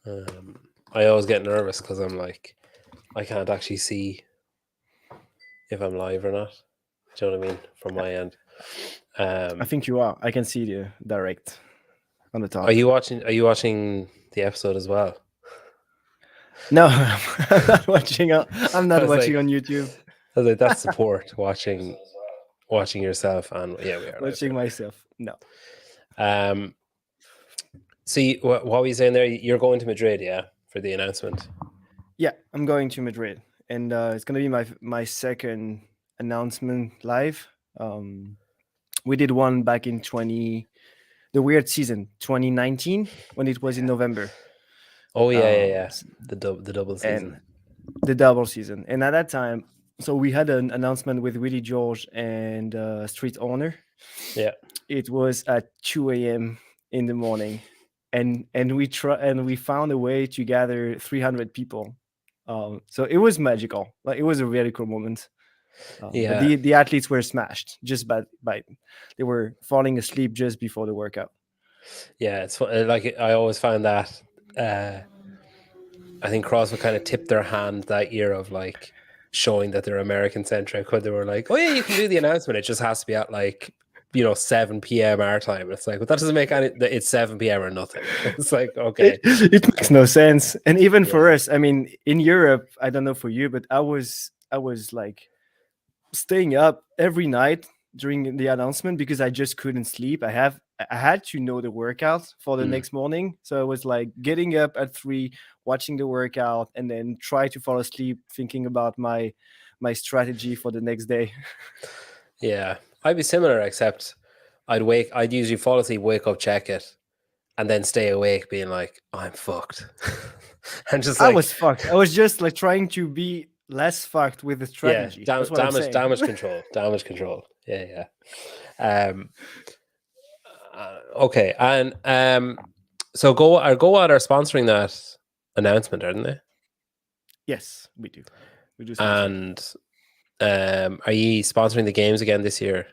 I always get nervous because I'm like, I can't actually see if I'm live or not. Do you know what I mean? From my end. I think you are. I can see the direct on the Are top. you watching? Are you watching the episode as well? No, I'm not watching. I'm I not was watching like, on YouTube. that's support watching yourself, and yeah, we are live Watching here. myself. No. See what were you saying there? You're going to Madrid, yeah, for the announcement. Yeah, I'm going to Madrid, and it's gonna be my second announcement live. We did one back in the weird season 2019 when it was in November. Oh yeah. S- The double and season. the double season. And at that time, so we had an announcement with Willie George and Street Owner. Yeah. It was at 2 a.m. in the morning, and we found a way to gather 300 people. So it was magical. Like it was a really cool moment. But Yeah. the athletes were smashed just by they were falling asleep just before the workout. Yeah, it's like I always found that I think CrossFit kind of tipped their hand that year of like showing that they're American centric, when they were like, "Oh yeah, you can do the announcement. It just has to be at like 7 p.m. our time." It's like, well, that doesn't make any. It's 7 p.m. or nothing. It's like, okay, It makes no sense. And even for yeah, us, I mean, in Europe, I don't know for you, but I was like staying up every night during the announcement because I just couldn't sleep. I had to know the workout for the mm, next morning. So I was like getting up at 3, watching the workout, and then try to fall asleep thinking about my strategy for the next day. yeah. I'd be similar, except I'd usually fall asleep, wake up, check it, and then stay awake, being like, I'm fucked, and just I like, was fucked. I was just like trying to be less fucked with the yeah, strategy. That's what I'm damage, saying. damage control. Yeah, yeah. Okay, and so GOWOD are sponsoring that announcement, aren't they? Yes, we do. We do sponsor it. And are you sponsoring the games again this year?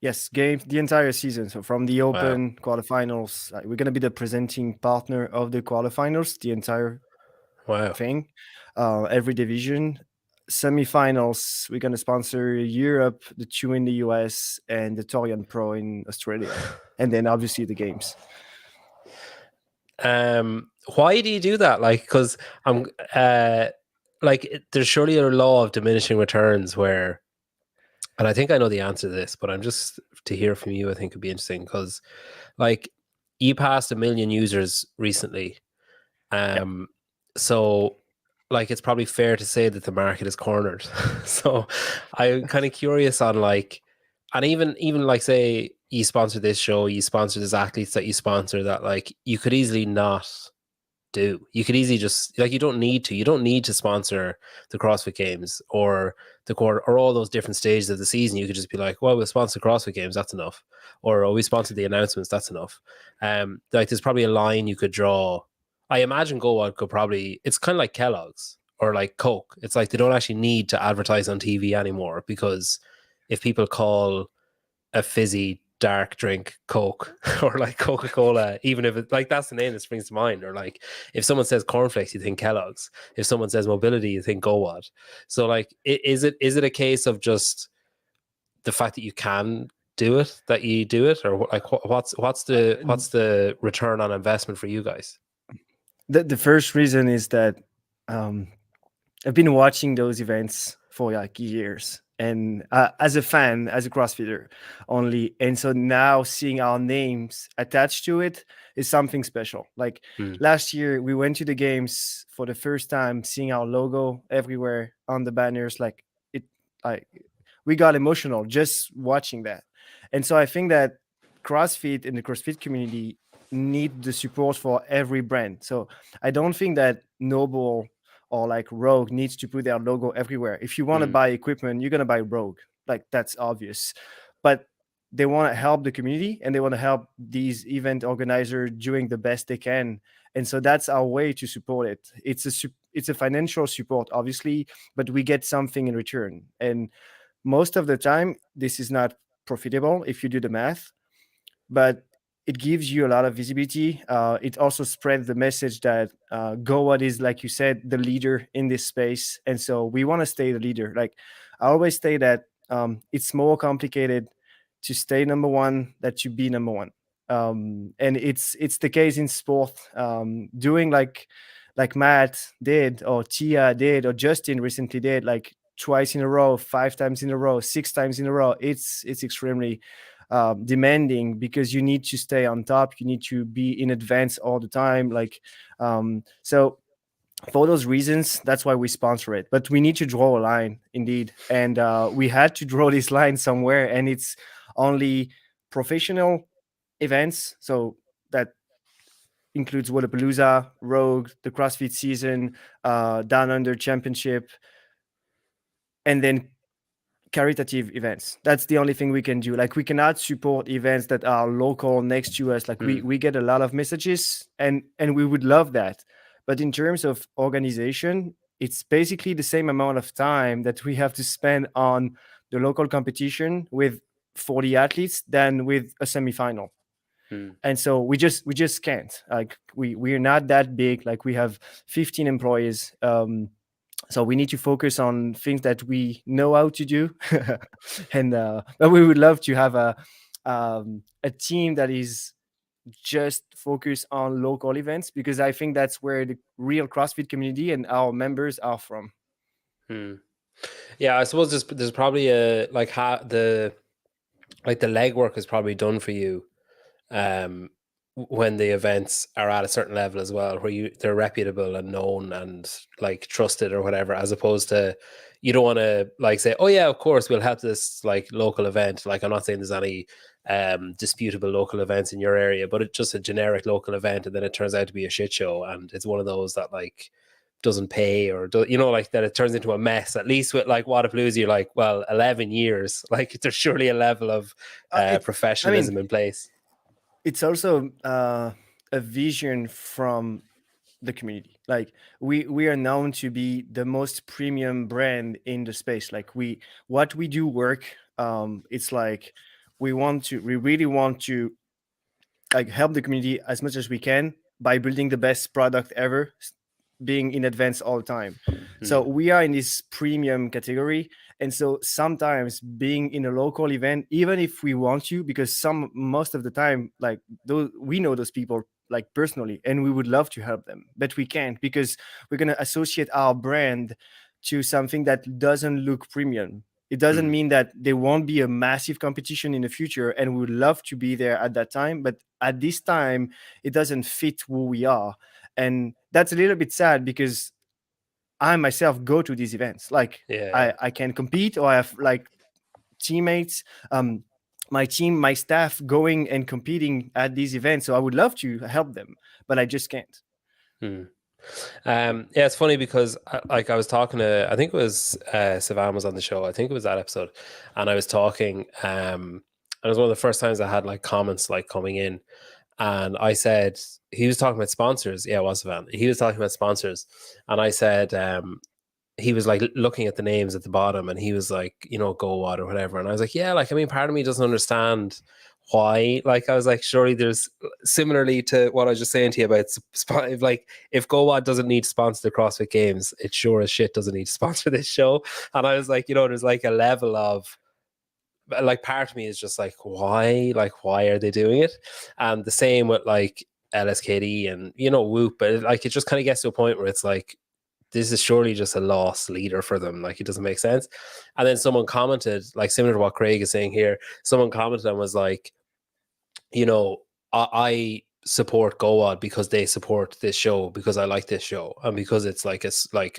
Yes, games the entire season. So from the Wow, Open quarterfinals, we're gonna be the presenting partner of the quarterfinals, the entire wow. thing, every division. Semifinals, we're gonna sponsor Europe, the two in the US, and the Torian Pro in Australia, and then obviously the games. Why do you do that? Like, because I'm there's surely a law of diminishing returns where, and I think I know the answer to this, but I'm just to hear from you. I think it'd be interesting because, like, you passed 1 million users recently. Yeah. So like it's probably fair to say that the market is cornered. So I'm kind of curious on like, and even like say you sponsor this show, you sponsor these athletes that you sponsor that like you could easily not do. You could easily just like you don't need to sponsor the CrossFit Games or the quarter or all those different stages of the season. You could just be like, well, we'll sponsor CrossFit Games, that's enough. Or oh, we sponsor the announcements, that's enough. Like there's probably a line you could draw. I imagine GoWood could probably it's kind of like Kellogg's or like Coke. It's like they don't actually need to advertise on TV anymore because if people call a fizzy dark drink Coke or like Coca-Cola, even if it like that's the name that springs to mind, or like if someone says cornflakes, you think Kellogg's. If someone says mobility, you think GoWood. So like is it a case of just the fact that you can do it that you do it, or like what's the return on investment for you guys? The first reason is that um, I've been watching those events for like years, and as a fan, as a CrossFitter only, and so now seeing our names attached to it is something special. Like Hmm. last year, we went to the games for the first time, seeing our logo everywhere on the banners. Like it, like we got emotional just watching that, and so I think that CrossFit and the CrossFit community need the support for every brand. So I don't think that Noble or like Rogue needs to put their logo everywhere. If you want to Hmm. buy equipment, you're gonna buy Rogue. Like that's obvious. But they want to help the community and they want to help these event organizers doing the best they can. And so that's our way to support it. It's a financial support, obviously, but we get something in return. And most of the time, this is not profitable if you do the math. But it gives you a lot of visibility. It also spreads the message that GOWOD is, like you said, the leader in this space, and so we want to stay the leader. Like I always say that it's more complicated to stay number one than to be number one, and it's the case in sport. Doing like Matt did, or Tia did, or Justin recently did, like twice in a row, 5 times in a row, 6 times in a row. It's extremely demanding because you need to stay on top. You need to be in advance all the time. Like, so for those reasons, that's why we sponsor it. But we need to draw a line, indeed, and we had to draw this line somewhere, and it's only professional events. So that includes Wodapalooza, Rogue, the CrossFit season, Down Under Championship, and then caritative events. That's the only thing we can do. Like we cannot support events that are local next to us. Like we get a lot of messages, and we would love that. But in terms of organization, it's basically the same amount of time that we have to spend on the local competition with 40 athletes than with a semifinal. And so we just can't. Like we're not that big. Like we have 15 employees. So we need to focus on things that we know how to do, and but we would love to have a team that is just focused on local events, because I think that's where the real CrossFit community and our members are from. Yeah, I suppose there's probably a like the legwork is probably done for you when the events are at a certain level as well, where they're reputable and known and like trusted or whatever, as opposed to you don't want to like say, oh yeah, of course we'll have this like local event. Like I'm not saying there's any disputable local events in your area, but it's just a generic local event, and then it turns out to be a shit show, and it's one of those that like doesn't pay, or like that it turns into a mess. At least with like Wodapalooza, you're like, well, 11 years, like there's surely a level of professionalism in place. It's also a vision from the community. Like we are known to be the most premium brand in the space. Like what we do work. It's like we really want to like help the community as much as we can by building the best product ever, being in advance all the time. So we are in this premium category, and so sometimes being in a local event, even if we want to, because most of the time, like we know those people like personally, and we would love to help them, but we can't, because we're going to associate our brand to something that doesn't look premium. It doesn't mean that there won't be a massive competition in the future, and we would love to be there at that time, but at this time it doesn't fit who we are. And that's a little bit sad, because I myself go to these events. Like I can compete, or I have like teammates, my team, my staff going and competing at these events. So I would love to help them, but I just can't. Yeah, it's funny because I was talking to, I think it was Savan was on the show. I think it was that episode, and I was talking. And it was one of the first times I had like comments like coming in, and I said he was talking about sponsors. Yeah, it was Savan. He was talking about sponsors, and I said he was like looking at the names at the bottom, and he was like, GOWOD or whatever, and I was like, yeah, like I mean, part of me doesn't understand why. Like I was like, surely there's, similarly to what I was just saying to you about like if GOWOD doesn't need to sponsor the CrossFit Games, it sure as shit doesn't need to sponsor this show. And I was like, there's like a level of like, part of me is just like, why are they doing it? And the same with like LSKD and Whoop, but like it just kind of gets to a point where it's like, this is surely just a lost leader for them. Like it doesn't make sense. And then someone commented, like similar to what Craig is saying here, someone commented and was like, I support GOWOD because they support this show, because I like this show, and because it's like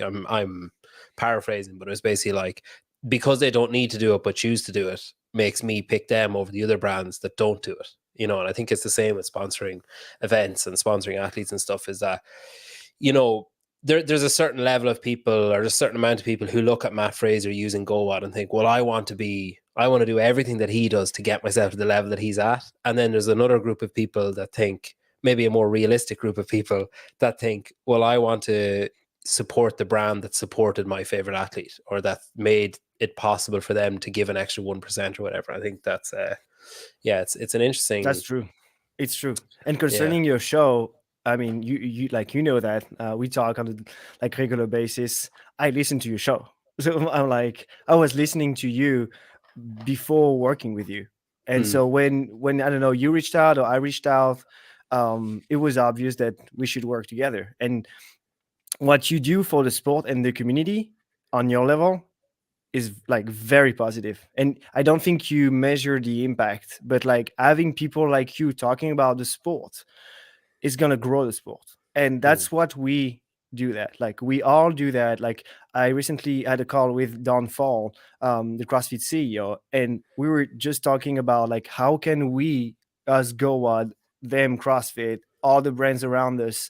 I'm paraphrasing, but it was basically like, because they don't need to do it but choose to do it makes me pick them over the other brands that don't do it. And I think it's the same with sponsoring events and sponsoring athletes and stuff, is that there's a certain level of people, or a certain amount of people, who look at Matt Fraser using GOWOD and think, well, I want to do everything that he does to get myself to the level that he's at. And then there's another group of people that think, maybe a more realistic group of people, that think, well, I want to support the brand that supported my favorite athlete, or that made it possible for them to give an extra 1% or whatever. I think that's it's an interesting. That's true. It's true. And Yeah. concerning your show, I mean, you like you know that we talk on a like regular basis. I listen to your show, so I'm like I was listening to you before working with you, and Mm, so when I don't know you reached out or I reached out, it was obvious that we should work together. And what you do for the sport and the community on your level is like very positive, and I don't think you measure the impact, but like having people like you talking about the sport is going to grow the sport. And mm, that's what we do, that like we all do that. Like I recently had a call with Don Fall, the CrossFit CEO, and we were just talking about like how can we, us GOWOD, them CrossFit, all the brands around us,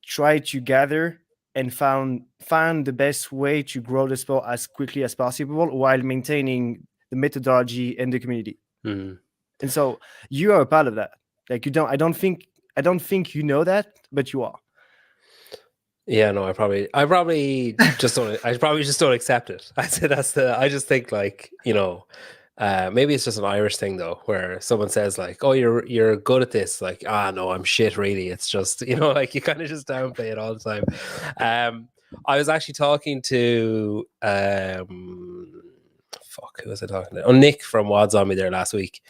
try to gather and find the best way to grow the sport as quickly as possible while maintaining the methodology and the community. mm. And so you are a part of that. Like you don't I don't think you know that, but you are. Yeah, no, I probably just don't accept it. I say I just think like, maybe it's just an Irish thing though, where someone says like, "Oh, you're good at this." Like, "Ah, no, I'm shit really." It's just, like you kind of just downplay it all the time. I was actually talking to fuck, who was I talking to? Oh, Nick from WOD Zombie there last week.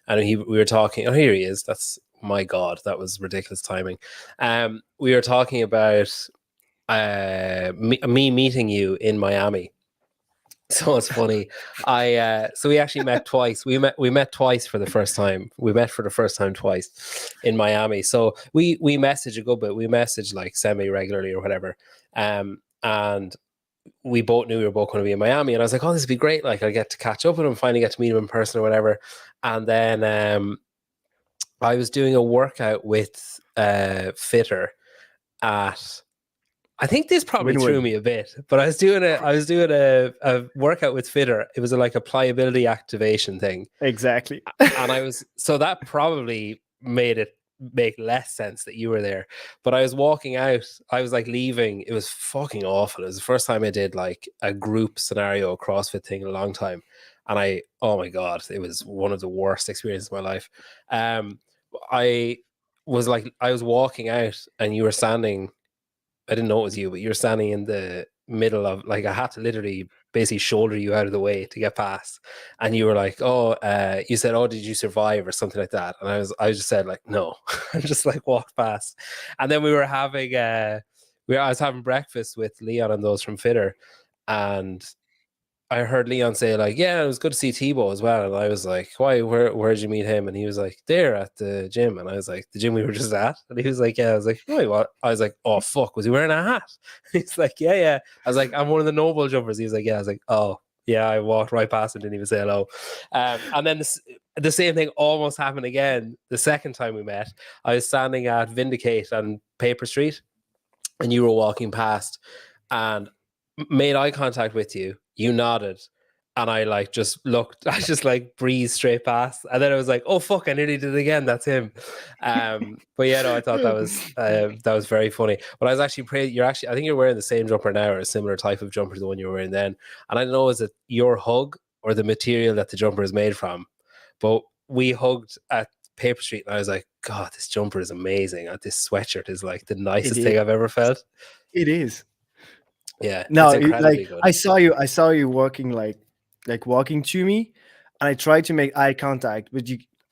And we were talking, oh, here he is. That's my God, that was ridiculous timing. We were talking about me meeting you in Miami. So it's funny. So we actually met twice. We met twice for the first time. We met for the first time twice in Miami. So we message a good bit. We message like semi regularly or whatever. And we both knew we were both going to be in Miami, and I was like, "Oh, this would be great! Like, I get to catch up with him, finally get to meet him in person or whatever." And then I was doing a workout with Fitter at. I think this probably threw Win-win. me a bit, but I was doing a workout with Fitter. It was like a pliability activation thing, Exactly. and so that probably made it make less sense that you were there. But I was walking out, I was like leaving. It was fucking awful. It was the first time I did like a group scenario CrossFit thing in a long time. And oh my God, it was one of the worst experiences of my life. Um, I I was walking out and you were standing. I didn't know it was you, but you were standing in the middle of like I had to literally basically shoulder you out of the way to get past. And you were like, "Oh," you said, "Oh, did you survive?" or something like that. And I just said like, "No," I just like walked past. And then we were having I was having breakfast with Leon and those from Fitter, and I heard Leon say like, "Yeah, it was good to see Thibaud as well." And I was like, "Why? Where did you meet him?" And he was like, "There at the gym." And I was like, "The gym we were just at?" And he was like, "Yeah." I was like, "Wait, what?" I was like, "Oh fuck, was he wearing a hat?" He's like, "Yeah, yeah." I was like, "I'm one of the noble jumpers." He was like, "Yeah." I was like, "Oh." Yeah, I walked right past him, didn't even say hello. And then the same thing almost happened again the second time we met. I was standing at Vindicate on Paper Street, and you were walking past, and made eye contact with you. You nodded, and I like just looked. I just like breezed straight past, and then I was like, "Oh fuck! I nearly did it again. That's him." But yeah, no, I thought that was very funny. But I was actually pretty. You're actually, I think you're wearing the same jumper now, or a similar type of jumper to the one you were wearing then. And I don't know, is it your hug or the material that the jumper is made from? But we hugged at Paper Street, and I was like, "God, this jumper is amazing. This sweatshirt is like the It nicest is. thing I've ever felt." It is. Yeah, No, it's like incredibly good. I saw you walking like walking to me, and I tried to make eye contact, but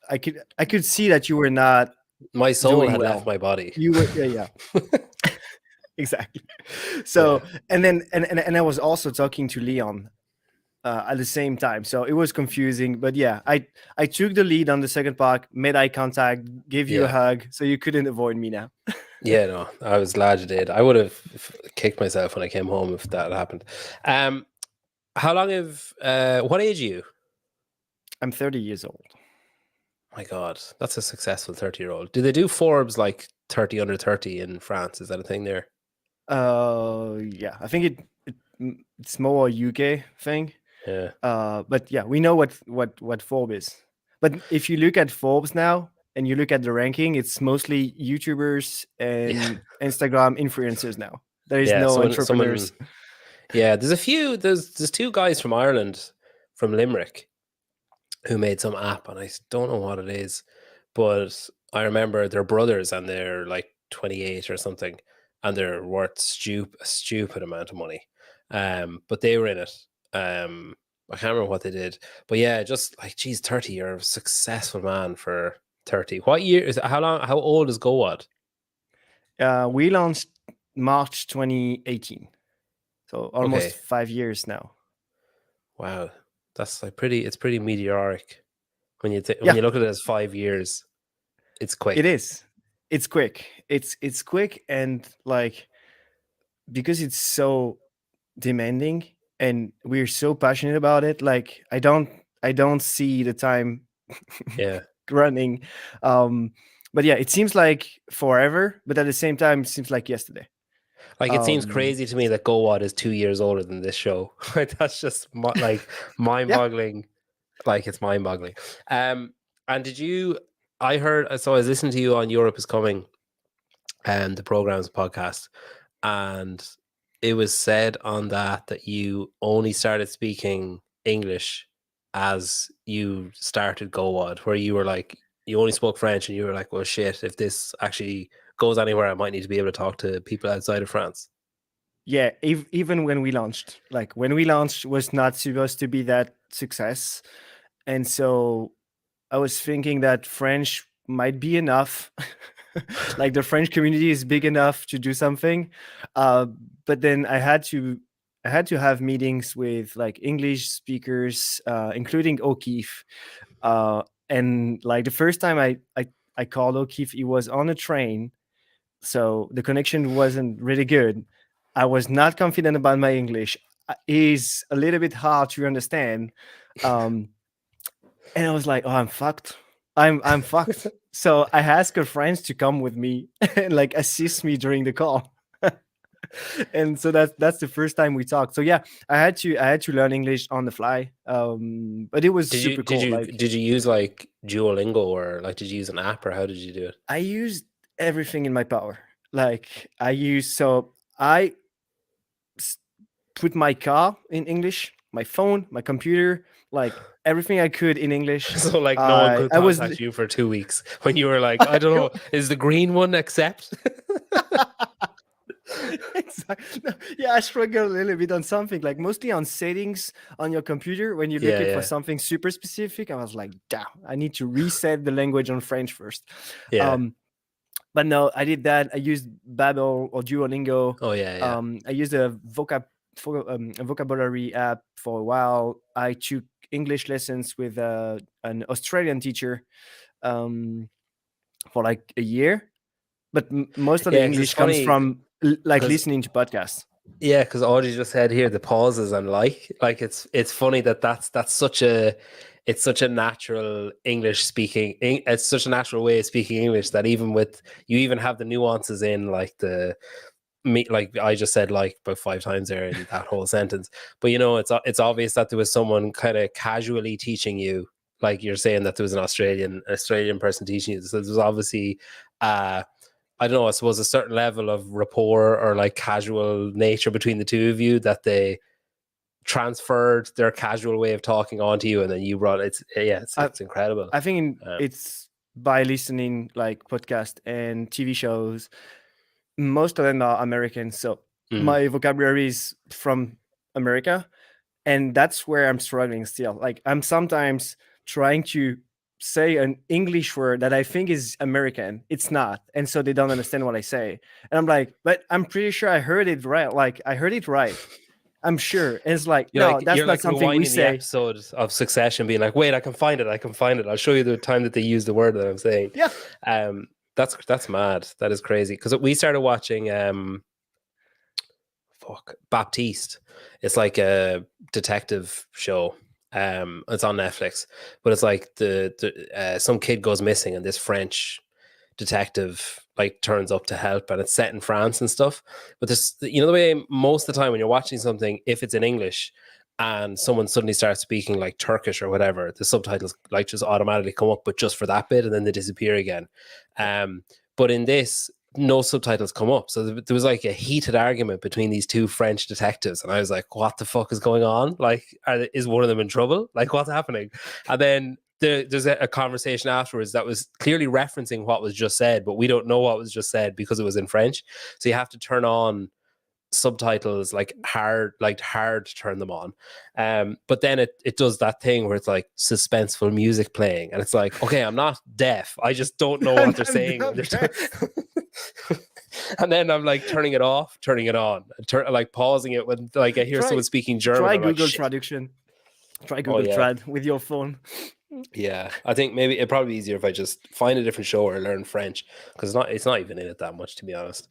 I could see that you were not My soul doing had left well. my body. You were, yeah, yeah. Exactly. Yeah, So, and then and I was also talking to Leon at the same time, so it was confusing. But yeah, I took the lead on the second part, made eye contact, gave you a yeah, hug, so you couldn't avoid me now. yeah. No, I was glad you did. I would have kicked myself when I came home if that had happened. Um, how long have? What age are you? I'm 30 years old. My God, that's a successful 30-year-old. Do they do Forbes like 30 under 30 in France? Is that a thing there? Yeah, I think it's more a UK thing. Yeah, But yeah, we know what Forbes is. But if you look at Forbes now and you look at the ranking, it's mostly YouTubers yeah, and Instagram influencers now. There is yeah. no Someone. entrepreneurs. Yeah, there's a few. There's two guys from Ireland, from Limerick, who made some app, and I don't know what it is, but I remember they're brothers and they're like 28 or something, and they're worth a stupid amount of money. But they were in it. I can't remember what they did, but yeah, just like, geez, 30. You're a successful man for 30. What year is it? How long? How old is GOWOD? We launched March 2018, so almost Okay, 5 years now. wow, that's like pretty. It's pretty meteoric when when Yeah, you look at it as 5 years. It's it quick. is. It's quick. It's quick, and like, because it's so demanding and we're so passionate about it, like I don't see the time Yeah. running. um but yeah, it seems like forever, but at the same time it seems like yesterday. Like, it seems um crazy to me that GoWad is 2 years older than this show. Like, that's just like yeah, mind-boggling. Like, it's mind-boggling. And did you? I heard. So I was listening to you on Europe is Coming, and the programs podcast, and it was said on that you only started speaking English as you started GoWad, where you were like, you only spoke French, and you were like, well, shit, if this actually goes anywhere, I might need to be able to talk to people outside of France. yeah. Even when we launched, like when we launched was not supposed to be that success, and so I was thinking that French might be enough. Like the French community is big enough to do something. Uh, but then I had to have meetings with like English speakers, including O'Keefe. And like the first time I called O'Keefe, he was on a train, so the connection wasn't really good. I was not confident about my English. Is a little bit hard to understand. Um, and I was like, "Oh, I'm fucked. I'm fucked." So I asked her friends to come with me and like assist me during the call. And so that's the first time we talked. So yeah, I had to learn English on the fly. But it was Did you super did cool. you Like did you use like Duolingo, or like did you use an app, or how did you do it? I used everything in my power. Like I s- put my car in English, my phone, my computer, like everything I could in English. So like no one I could I was contact you for 2 weeks when you were like, I don't know, is the green one accept? exactly. No, yeah, I struggle a little bit on something, like mostly on settings on your computer when you're Yeah, looking for yeah, something super specific. I was like, damn, I need to reset the language on French first. yeah. Um, but no, I did that. I used Babel or Duolingo. Oh yeah, yeah. I used a vocabulary app for a while. I took English lessons with an Australian teacher um, for like a year, but most of the Yeah, because it's English comes funny from like because listening to podcasts. yeah, because Audrey just said here the pauses and like it's funny that that's such a it's such a natural English speaking it's such a natural way of speaking English that even with you even have the nuances in like the me like I just said like about 5 times there in that whole sentence. But it's obvious that there was someone kind of casually teaching you, like you're saying that there was an Australian person teaching you. So there's obviously I don't know, I suppose a certain level of rapport or like casual nature between the two of you that they transferred their casual way of talking onto you, and then you brought it's yeah, I it's incredible. I think Um, it's by listening like podcast and TV shows. Most of them are American, so mm, my vocabulary is from America, and that's where I'm struggling still. Like I'm sometimes trying to say an English word that I think is American. It's not, and so they don't understand what I say. And I'm like, but I'm pretty sure I heard it right. Like I heard it right. I'm sure. And it's like, no, you're that's not like something we rewinding the say. episode of Succession, being like, wait, I can find it, I can find it. I'll show you the time that they use the word that I'm saying. Yeah. Um, that's mad. That is crazy because we started watching Baptiste. It's like a detective show. It's on Netflix, but it's like the some kid goes missing, and this French detective like turns up to help, and it's set in France and stuff. But this, the way most of the time when you're watching something, if it's in English and someone suddenly starts speaking like Turkish or whatever, the subtitles like just automatically come up, but just for that bit, and then they disappear again. Yeah. But in this, no subtitles come up. So there was like a heated argument between these two French detectives. And I was like, what the fuck is going on? Like, is one of them in trouble? Like, what's happening? And then there's a conversation afterwards that was clearly referencing what was just said, but we don't know what was just said because it was in French. So you have to turn on subtitles like hard to turn them on. But then it does that thing where it's like suspenseful music playing, and it's like, okay, I'm not deaf, I just don't know what they're saying when they're and then I'm like turning it off, turning it on, like pausing it when like I hear someone speaking German. Try I'm Google like, Traduction. Try Google Trad with your phone. Yeah, I think maybe it'd probably be easier if I just find a different show or learn French, because it's not even in it that much, to be honest.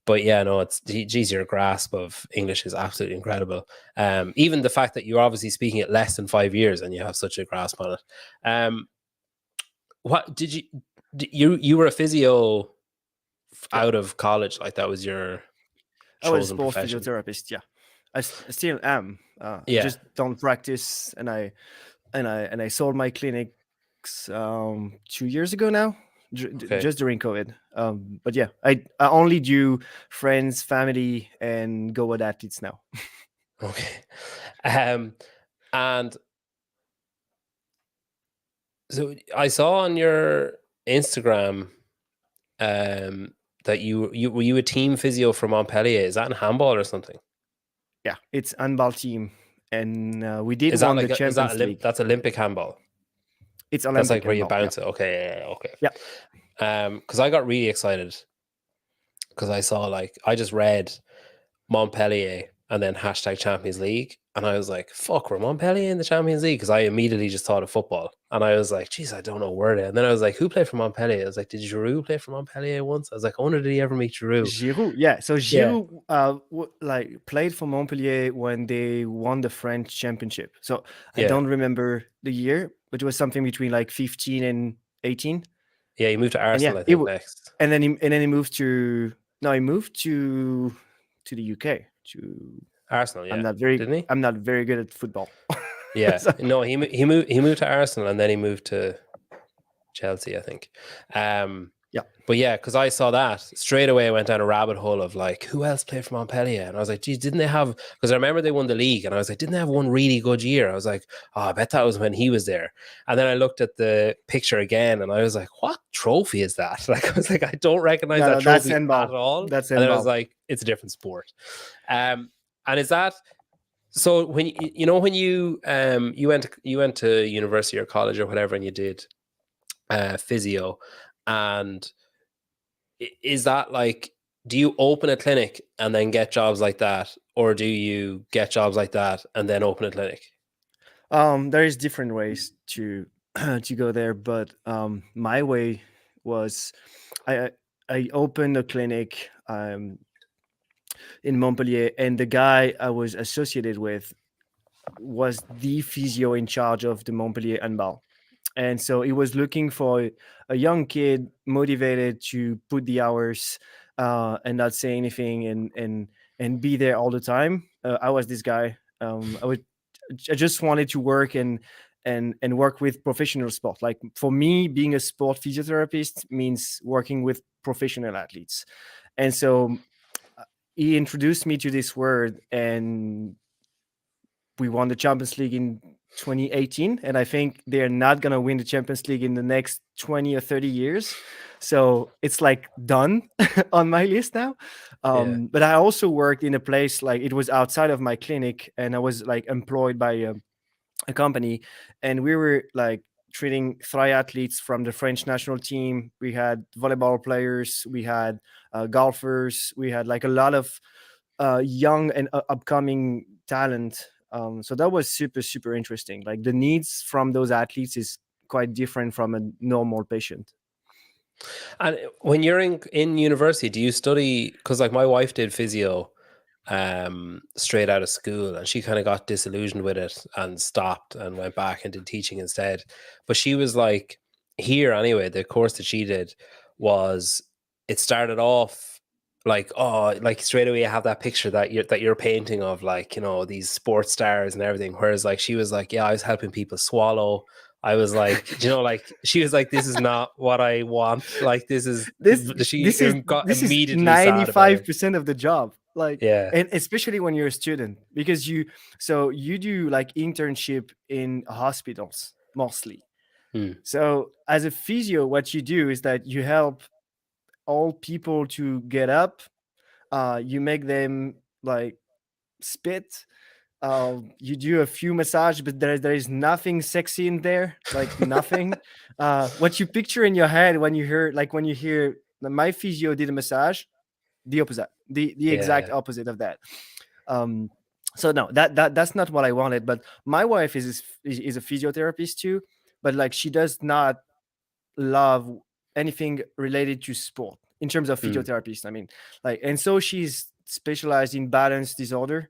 But yeah, no, geez, your grasp of English is absolutely incredible. Even the fact that you're obviously speaking it less than 5 years and you have such a grasp on it. What did you were a physio out of college? Like that was your I was a chosen sports profession? physiotherapist. Yeah, I still am. Yeah. Just don't practice, and I sold my clinics 2 years ago now, Okay. just during COVID. But yeah, I only do friends, family, and GOWOD athletes now. Okay. And so I saw on your Instagram that you were you a team physio for Montpellier. Is that in handball or something? Yeah, it's handball team, and we did won the Champions League. That's Olympic handball? It's That's Olympic like where you handball. bounce it. Okay, yeah, okay. Yeah. Because I got really excited because I saw like I just read Montpellier and then hashtag Champions League, and I was like, "Fuck, we're Montpellier in the Champions League?" Because I immediately just thought of football, and I was like, "Geez, I don't know where they." And then I was like, "Who played for Montpellier?" I was like, "Did Giroud play for Montpellier once?" I was like, "I wonder did he ever meet Giroud?" Giroud, yeah. So Giroud, like played for Montpellier when they won the French championship. So I don't remember the year, but it was something between like 15 and 18. Yeah, he moved to Arsenal, I he think, next. And then he moved to the UK to Arsenal. Yeah, didn't he? I'm not very good at football. Yeah, So, no, he moved to Arsenal and then he moved to Chelsea, I think. yeah. But yeah, because I saw that straight away, I went down a rabbit hole of like, who else played for Montpellier? And I was like, geez, didn't they have? Because I remember they won the league, and I was like, didn't they have one really good year? I was like, oh, I bet that was when he was there. And then I looked at the picture again, and I was like, what trophy is that? Like, I was like, I don't recognize that trophy at all. That's and then I was like, it's a different sport. And is that? So when when you went to university or college or whatever, and you did physio, and is that like, do you open a clinic and then get jobs like that, or do you get jobs like that and then open a clinic? There is different ways to to go there, but my way was I opened a clinic in Montpellier, and the guy I was associated with was the physio in charge of the Montpellier handball. And so he was looking for a young kid motivated to put the hours and not say anything and be there all the time. I was this guy. I just wanted to work and work with professional sport. Like for me, being a sport physiotherapist means working with professional athletes. And so he introduced me to this word, and we won the Champions League in 2018, and I think they're not going to win the Champions League in the next 20 or 30 years. So it's like done on my list now. But I also worked in a place like it was outside of my clinic, and I was like employed by a company, and we were like treating triathletes from the French national team. We had volleyball players, we had golfers, we had like a lot of young and upcoming talent. So that was super interesting. Like the needs from those athletes is quite different from a normal patient. And when you're in university, do you study? Because like my wife did physio straight out of school, and she kind of got disillusioned with it and stopped and went back and did teaching instead. But she was like, here anyway, the course that she did was, it started off like, oh, like straight away you have that picture that you're painting of, like, these sports stars and everything, whereas like she was like, yeah, I was helping people swallow. I was like, like, she was like, this is not what I want. Like, this is she got this is immediately sad about it. 95% of the job. Like, Yeah. and especially when you're a student, because you do like internship in hospitals. mostly. Mm. So as a physio, what you do is that you help all people to get up. You make them like spit. You do a few massage, but there is nothing sexy in there, like nothing. What you picture in your head when you hear my physio did a massage, the opposite, the exact Yeah. opposite of that. Um, so no, that's not what I wanted. But my wife is a physiotherapist too, but like she does not love anything related to sport in terms of Mm. physiotherapist. I mean, like, and so she's specialized in balance disorder,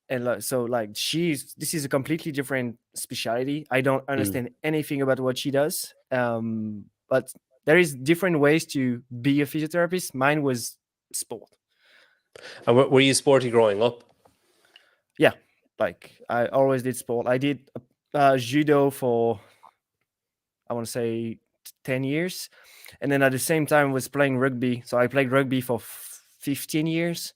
and so like this is a completely different specialty. I don't Mm. understand anything about what she does, but there is different ways to be a physiotherapist. Mine was sport. And were you sporty growing up? Yeah, like I always did sport. I did judo for, I want to say, 10 years, and then at the same time was playing rugby. So I played rugby for 15 years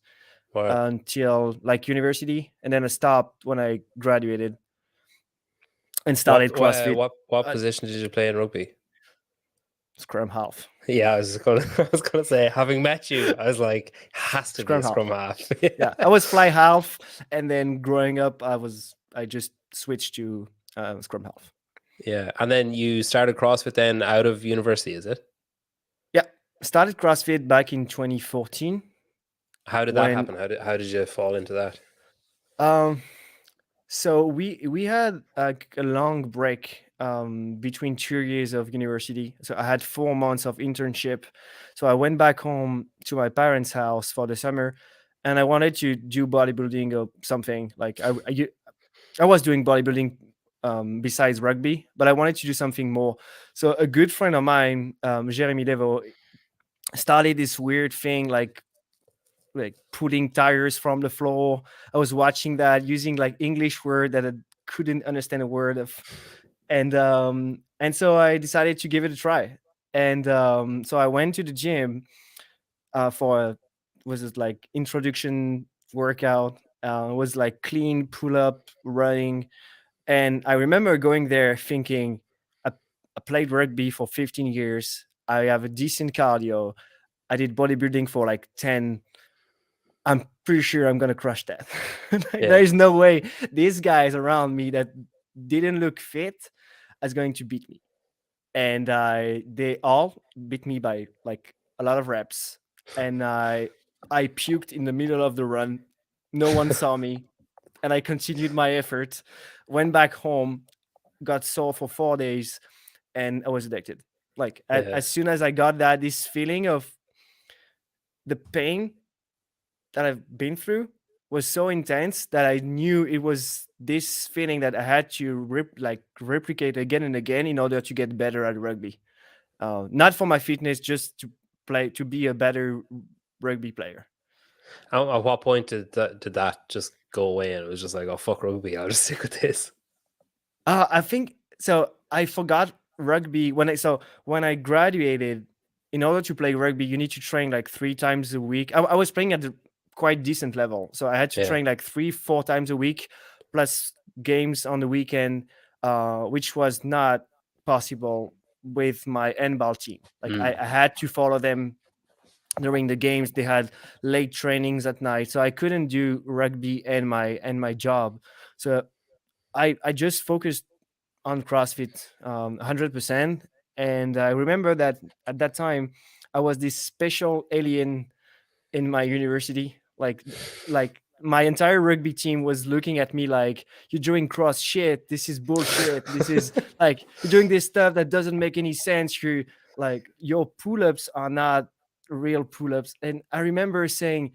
Wow. until like university, and then I stopped when I graduated and What started what CrossFit. what uh, position did you play in rugby? Scrum half. Yeah, I was gonna say, having met you, I was like, has to be Scrum a scrum half. half. Yeah, I was fly half, and then growing up, I just switched to scrum half. Yeah. And then you started CrossFit then out of university, is it? Yeah, started CrossFit back in 2014 How did that when happen? How did you fall into that? um so we had a long break between 2 years of university. So I had 4 months of internship. So I went back home to my parents' house for the summer, and I wanted to do bodybuilding or something. Like I was doing bodybuilding besides rugby, but I wanted to do something more. So a good friend of mine, Jeremy Devo, started this weird thing like pulling tires from the floor. I was watching that using like English word that I couldn't understand a word of, and so I decided to give it a try. And so I went to the gym for was it like introduction workout. It was like clean pull up running. And I remember going there thinking, I, I played rugby for 15 years. I have a decent cardio. I did bodybuilding for like 10. I'm pretty sure I'm going to crush that. There Yeah. is no way these guys around me that didn't look fit is going to beat me. And they all beat me by like a lot of reps. And I puked in the middle of the run. No one saw me. And I continued my effort, went back home, got sore for 4 days, and I was addicted. Like Yeah. as soon as I got this feeling of the pain that I've been through was so intense that I knew it was this feeling that I had to replicate again and again in order to get better at rugby. Not for my fitness, just to be a better rugby player. At what point did that just go away and it was just like, oh fuck rugby, I'll just stick with this? I think so. I forgot rugby when I graduated. In order to play rugby, you need to train like 3 times a week. I was playing at a quite decent level, so I had to Yeah. train like 3-4 times a week, plus games on the weekend, which was not possible with my handball team. Like Mm. I had to follow them during the games. They had late trainings at night, so I couldn't do rugby and my job. So I just focused on CrossFit 100%. And I remember that at that time, I was this special alien in my university. Like my entire rugby team was looking at me like, "You're doing cross shit. This is bullshit. This is like you're doing this stuff that doesn't make any sense. Your pull-ups are not real pull-ups." And I remember saying,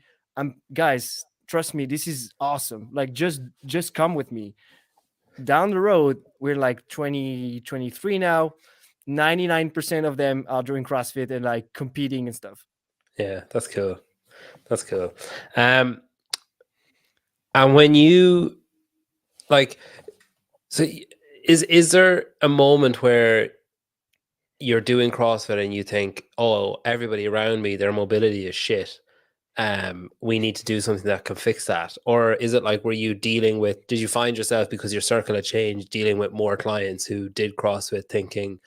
guys, trust me, this is awesome. Like just come with me." Down the road, we're like 2023 now. 99% of them are doing CrossFit and like competing and stuff. Yeah, that's cool. That's cool. Um, and when you like, so is there a moment where you're doing CrossFit and you think, oh, everybody around me, their mobility is shit, we need to do something that can fix that? Or is it like, were you dealing with, did you find yourself, because your circle had changed, dealing with more clients who did CrossFit, thinking,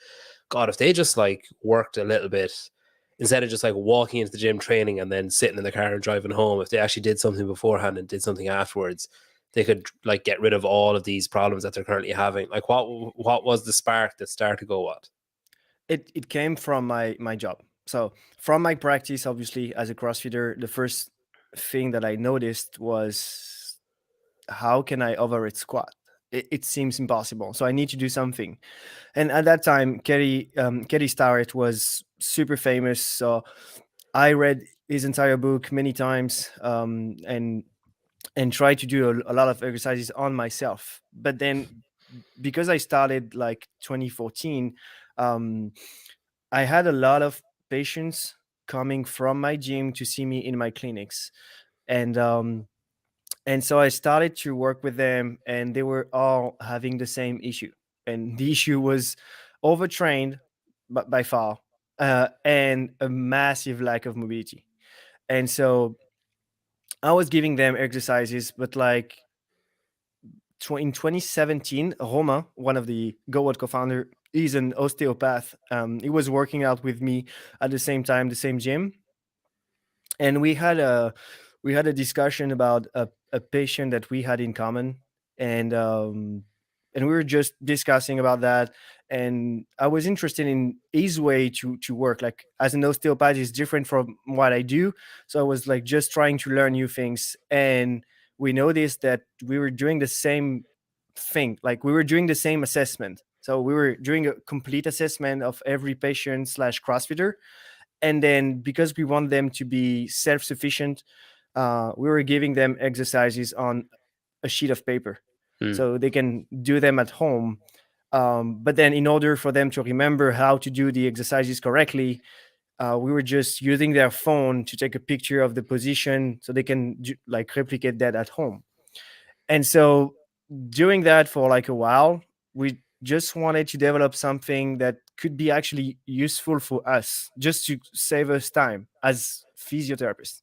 God, if they just like worked a little bit, instead of just like walking into the gym training and then sitting in the car and driving home, if they actually did something beforehand and did something afterwards, they could like get rid of all of these problems that they're currently having? Like, what was the spark that started GOWOD? It came from my job. So from my practice, obviously as a CrossFitter, the first thing that I noticed was, how can I overhead squat? It seems impossible. So I need to do something. And at that time, Kerry Starrett was super famous. So I read his entire book many times, and tried to do a lot of exercises on myself. But then, because I started like 2014, um, I had a lot of patients coming from my gym to see me in my clinics, and so I started to work with them, and they were all having the same issue. And the issue was overtrained, but by far, and a massive lack of mobility. And so I was giving them exercises, but like in 2017, Romain, one of the GoWoD co-founder, is an osteopath. He was working out with me at the same time, the same gym, and we had a discussion about a patient that we had in common, and we were just discussing about that. And I was interested in his way to work. Like, as an osteopath is different from what I do, so I was like just trying to learn new things. And we noticed that we were doing the same thing. Like, we were doing the same assessment. So we were doing a complete assessment of every patient slash CrossFitter, and then because we want them to be self-sufficient, we were giving them exercises on a sheet of paper Hmm. so they can do them at home. But then, in order for them to remember how to do the exercises correctly, we were just using their phone to take a picture of the position so they can like replicate that at home. And so, doing that for like a while, we just wanted to develop something that could be actually useful for us, just to save us time as physiotherapists.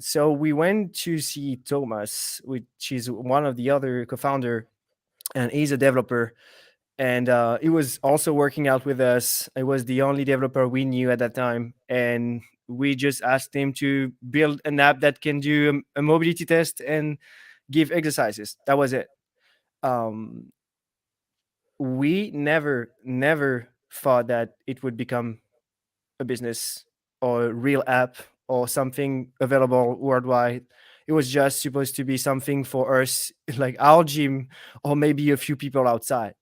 So we went to see Thomas, which is one of the other co-founder, and he's a developer. And he was also working out with us. I was the only developer we knew at that time, and we just asked him to build an app that can do a mobility test and give exercises. That was it. Um, we never thought that it would become a business or a real app or something available worldwide. It was just supposed to be something for us, like our gym, or maybe a few people outside.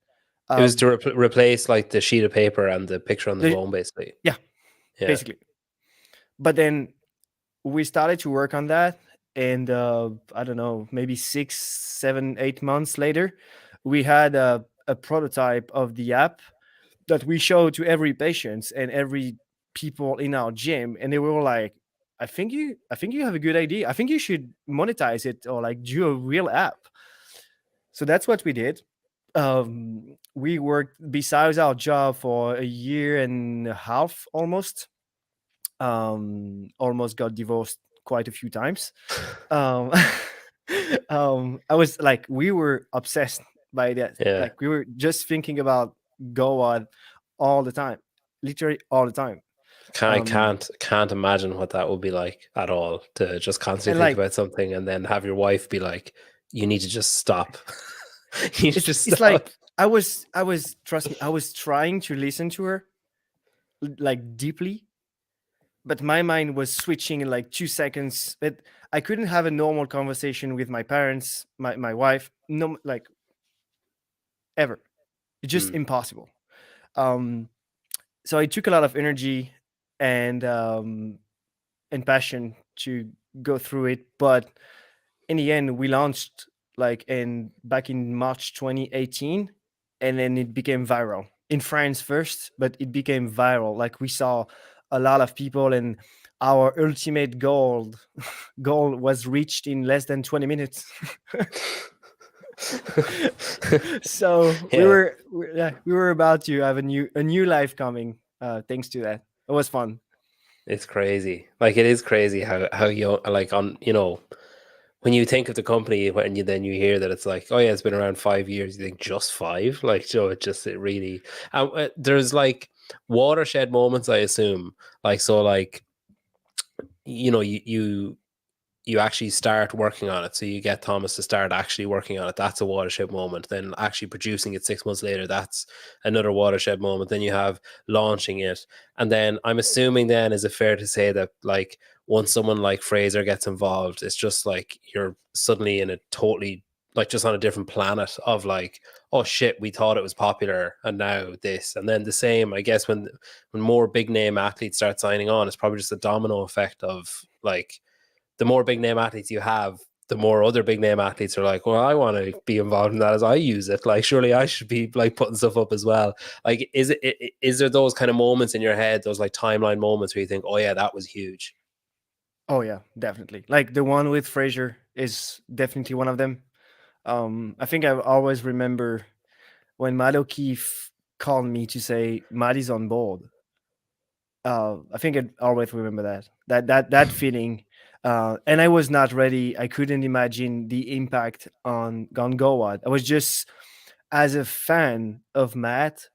It was to Um, replace like the sheet of paper and the picture on the the, phone, basically. yeah, Yeah. basically. But then we started to work on that, and I don't know, maybe 6 7 8 months later, we had a prototype of the app that we showed to every patient and every people in our gym, and they were like, I think you have a good idea. I think you should monetize it, or like do a real app. So that's what we did. We worked besides our job for a year and a half almost. Almost got divorced quite a few times. um I was like, we were obsessed by that. Yeah. Like, we were just thinking about GoWoD all the time, literally all the time. I um can't imagine what that would be like at all, to just and constantly think like, about something and then have your wife be like, "You need to just stop. You need to just it's stop." like, I was trust me, I was trying to listen to her like deeply, but my mind was switching in like 2 seconds. But I couldn't have a normal conversation with my parents, my wife, no, like, ever. It's just Hmm. impossible. um so it took a lot of energy and passion to go through it. But in the end, we launched like in back in March 2018, and then it became viral in France first, but it became viral. Like, we saw a lot of people, and our ultimate goal was reached in less than 20 minutes. So we Yeah. were yeah, we were about to have a new life coming, thanks to that. It was fun. It's crazy. Like it is crazy how you like on when you think of the company when you hear that it's like, oh yeah, it's been around 5 years. You think just five? Like Joe, it really. There's like watershed moments, I assume. Like so, like you actually start working on it. So you get Thomas to start actually working on it. That's a watershed moment. Then actually producing it 6 months later, that's another watershed moment. Then you have launching it. And then I'm assuming then, is it fair to say that like once someone like Fraser gets involved, it's just like you're suddenly in a totally like just on a different planet of like, oh shit, we thought it was popular and now this. And then the same, I guess when more big name athletes start signing on, it's probably just a domino effect of like the more big name athletes you have, the more other big name athletes are like, well, I want to be involved in that as I use it. Like, surely I should be like putting stuff up as well. Like, is there those kind of moments in your head, those like timeline moments where you think, oh yeah, that was huge? Oh yeah, definitely. Like the one with Fraser is definitely one of them. I think I always remember when Matt O'Keefe called me to say Matt is on board. I think I always remember that feeling. And I was not ready. I couldn't imagine the impact on GOWOD. I was just as a fan of Matt,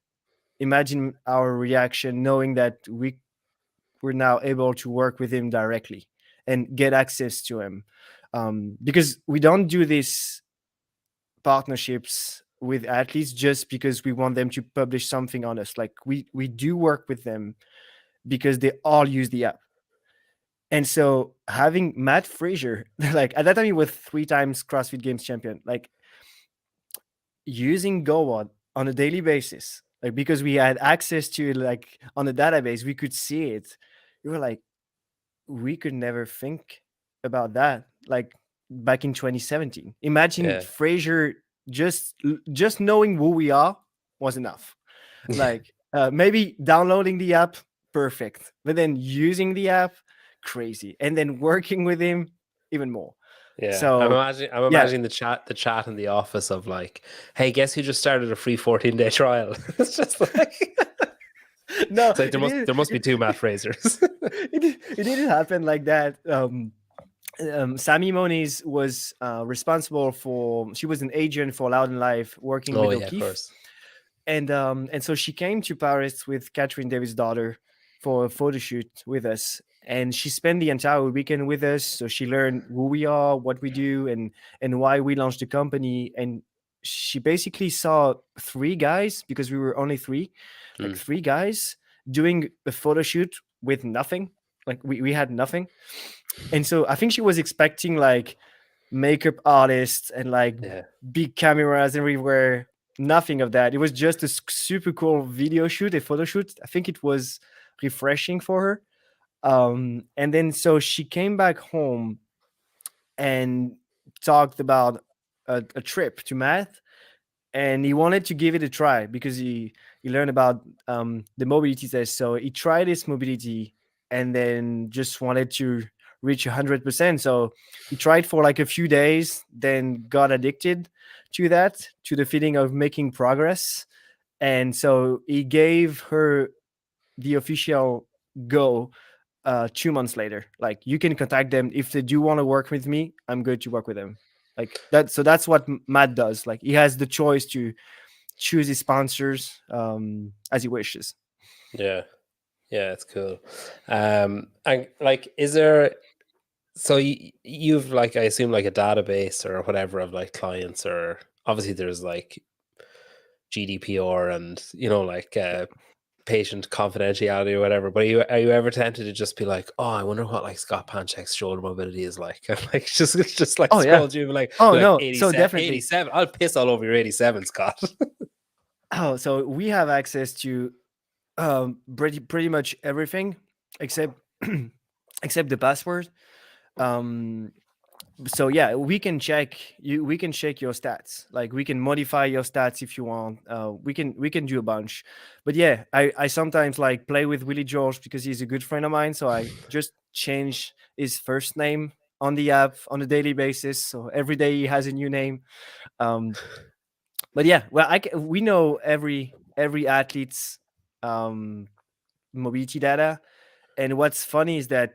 imagine our reaction knowing that we were now able to work with him directly and get access to him. Because we don't do these partnerships with athletes just because we want them to publish something on us. Like we do work with them because they all use the app. And so having Matt Fraser, like at that time he was 3 times CrossFit Games champion, like using GoWod on a daily basis, like because we had access to it, like on the database, we could see it. We were like, we could never think about that. Like back in 2017. Imagine Yeah. Fraser just knowing who we are was enough. Like maybe downloading the app, perfect, but then using the app, crazy, and then working with him, even more. Yeah, So I'm yeah, imagining the chat in the office of like, hey, guess who just started a free 14-day trial? It's just like no, it's like there must be two Matt Frasers. it didn't happen like that. Sammy Moniz was responsible for. She was an agent for Loud and Live, working Oh with yeah, of O'Keefe, course. and so she came to Paris with Catherine Davis' daughter for a photo shoot with us, and she spent the entire weekend with us. So she learned who we are, what we do, and why we launched the company. And she basically saw 3 guys, because we were only three, like Mm, 3 guys doing a photo shoot with nothing. Like we had nothing, and so I think she was expecting like makeup artists and like yeah, big cameras everywhere. Nothing of that. It was just a super cool video shoot, a photo shoot. I think it was refreshing for her. And then so she came back home and talked about a trip to Math, and he wanted to give it a try because he learned about the mobility test. So he tried his mobility and then just wanted to reach 100%. So he tried for like a few days, then got addicted to that, to the feeling of making progress. And so he gave her the official go 2 months later. Like, you can contact them if they do want to work with me. I'm good to work with them. Like that. So that's what Matt does. Like, he has the choice to choose his sponsors as he wishes. yeah, yeah. It's cool. And like, is there? So you've like I assume like a database or whatever of like clients, or obviously there's like GDPR and like patient confidentiality or whatever. But are you ever tempted to just be like, oh, I wonder what like Scott Panchek's shoulder mobility is like? And like just like Oh yeah. scroll through, Oh like no. So 87, definitely. 87. I'll piss all over your 87, Scott. Oh, so we have access to pretty much everything except except the password. Um, so yeah, we can check your stats. Like, we can modify your stats if you want. We can do a bunch. But yeah, I sometimes like play with Willie George because he's a good friend of mine, so I just change his first name on the app on a daily basis, so every day he has a new name. um but yeah, well, we know every athlete's um mobility data, And what's funny is that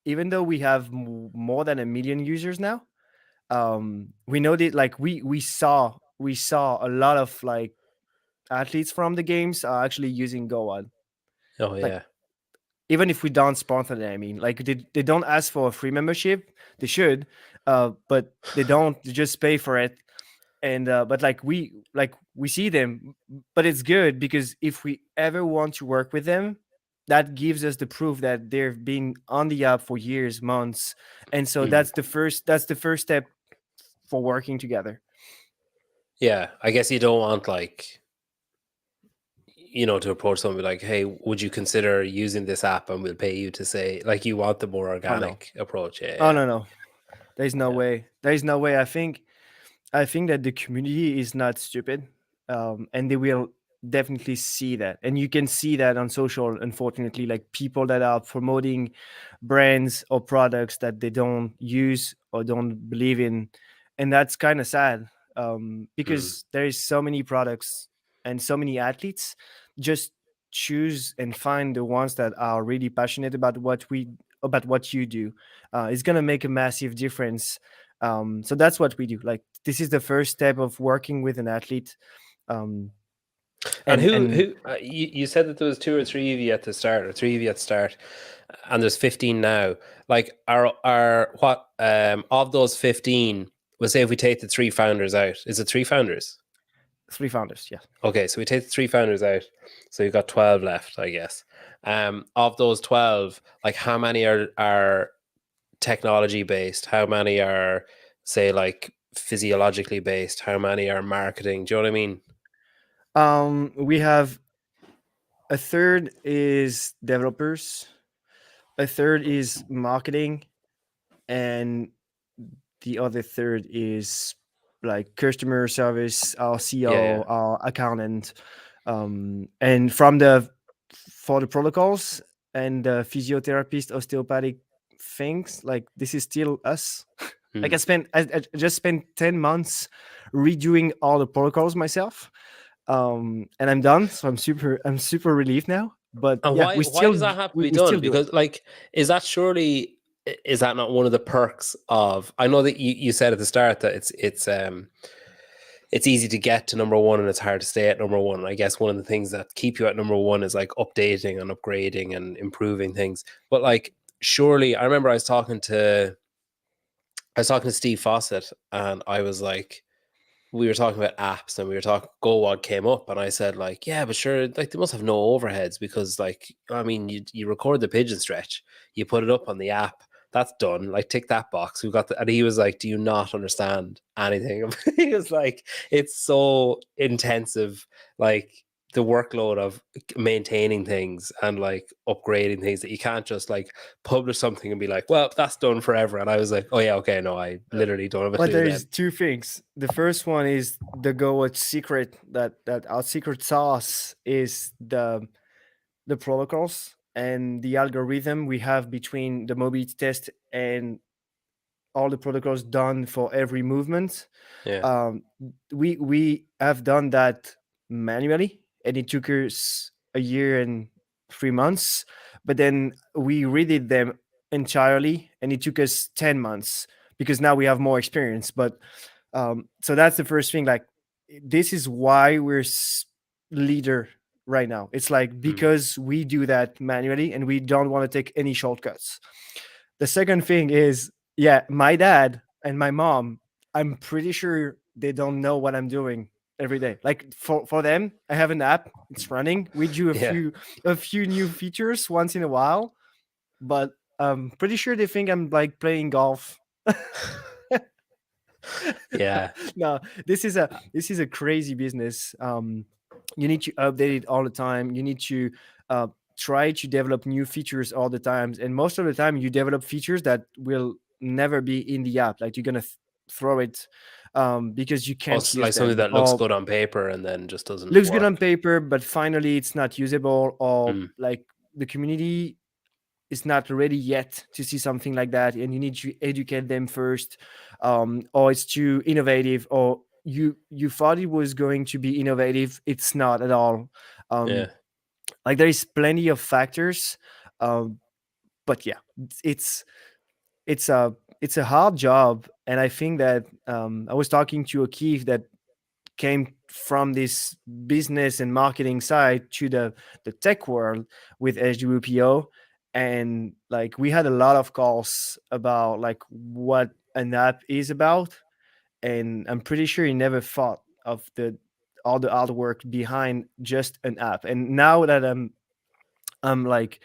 even though we have more than 1 million users now, we know that like we saw a lot of like athletes from the games are actually using GOWOD. Oh Like yeah. even if we don't sponsor them, I mean, like they don't ask for a free membership. They should, but they don't. They just pay for it. And but like we see them, but it's good because if we ever want to work with them, that gives us the proof that they've been on the app for years, months, and so Mm. that's the first step for working together. Yeah, I guess you don't want like, to approach somebody like, hey, would you consider using this app and we'll pay you to say, like, you want the more Oh no, organic approach. oh Yeah, no, no. There's no yeah, way. There's no way. I think that the community is not stupid, and they will definitely see that. And you can see that on social, unfortunately, like people that are promoting brands or products that they don't use or don't believe in, and that's kind of sad, yeah. Mm. because there is so many products and so many athletes. Just choose and find the ones that are really passionate about what you do. It's gonna make a massive difference. So that's what we do. Like this is the first step of working with an athlete. um, And and who and who you said that there was two or three of you at the start, or three of you at the start, and there's 15 now. Like, are what of those 15? We'll say if we take the three founders out, is it three founders? 3 founders, yeah. Okay, so we take the three founders out, so you've got 12 left, I guess. Of those 12, like how many are technology based? How many are, say, like physiologically based? How many are marketing? Do you know what I mean? We have a third is developers, a third is marketing, and the other third is like customer service, our Yeah, CEO, yeah, our accountant, and from the for the protocols and the physiotherapist, osteopathic things. Like this is still us. Like mm. I just spent 10 months redoing all the protocols myself, and I'm done. So I'm super relieved now. But And yeah, why we why still does that have to we, be we done? still do it. Because, like, is that surely, is that not one of the perks of? I know that you said at the start that it's easy to get to number one and it's hard to stay at number one. I guess one of the things that keep you at number one is like updating and upgrading and improving things. But like, surely, I remember I was talking to Steve Fawcett, and I was like, we were talking about apps, and we were talking, GoWOD came up, and I said like, yeah, but sure, like they must have no overheads, because, like, I mean, you record the pigeon stretch, you put it up on the app, that's done, like, tick that box, we got the. And he was like, do you not understand anything? He was like, it's so intensive, like the workload of maintaining things and like upgrading things, that you can't just like publish something and be like, well, that's done forever. And I was like, oh yeah, okay, no, I literally don't have a But clue there's then. two things. The first one is the GoWatch secret, that our secret sauce is the protocols and the algorithm we have between the mobility test and all the protocols done for every movement. Yeah, um, we have done that manually, and it took us a year and 3 months. But then we redid them entirely, and it took us 10 months because now we have more experience. But so that's the first thing. Like this is why we're leader right now. It's like mm. because we do that manually, and we don't want to take any shortcuts. The second thing is, yeah, my dad and my mom, I'm pretty sure they don't know what I'm doing every day. Like for them, I have an app, it's running. We do a Yeah. few new features once in a while, but I'm pretty sure they think I'm like playing golf. Yeah. No, this is a crazy business. You need to update it all the time. You need to uh, try to develop new features all the times, and most of the time you develop features that will never be in the app. Like you're gonna throw it, because you Oh, can't it's use like something them, that looks or good on paper and then just doesn't looks good on work. paper but finally it's not usable, or Mm. like the community is not ready yet to see something like that, and you need to educate them first, or it's too innovative, or you thought it was going to be innovative, it's not at all. um, Yeah. like there is plenty of factors, Um, but yeah, it's it's a it's a hard job, and I think that I was talking to O'Keefe that came from this business and marketing side to the tech world with HWPO, and like we had a lot of calls about like what an app is about, and I'm pretty sure he never thought of the all the artwork behind just an app. And now that I'm like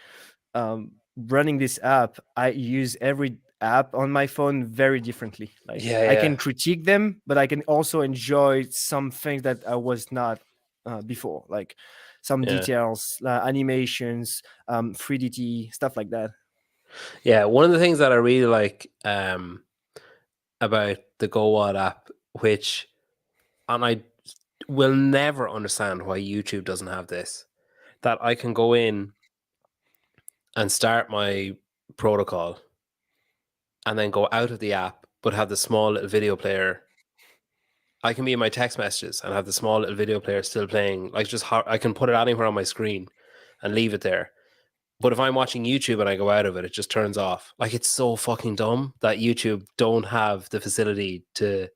running this app, I use every app on my phone very differently. Like Yeah, I yeah, can critique them, but I can also enjoy some things that I was not before, like some yeah, details, animations, 3DT stuff like that. yeah. One of the things that I really like about the GoWad app, which, and I will never understand why YouTube doesn't have this, that I can go in and start my protocol and then go out of the app, but have the small little video player. I can be in my text messages and have the small little video player still playing. Like just how I can put it anywhere on my screen and leave it there. But if I'm watching YouTube and I go out of it, it just turns off. Like it's so fucking dumb that YouTube don't have the facility to,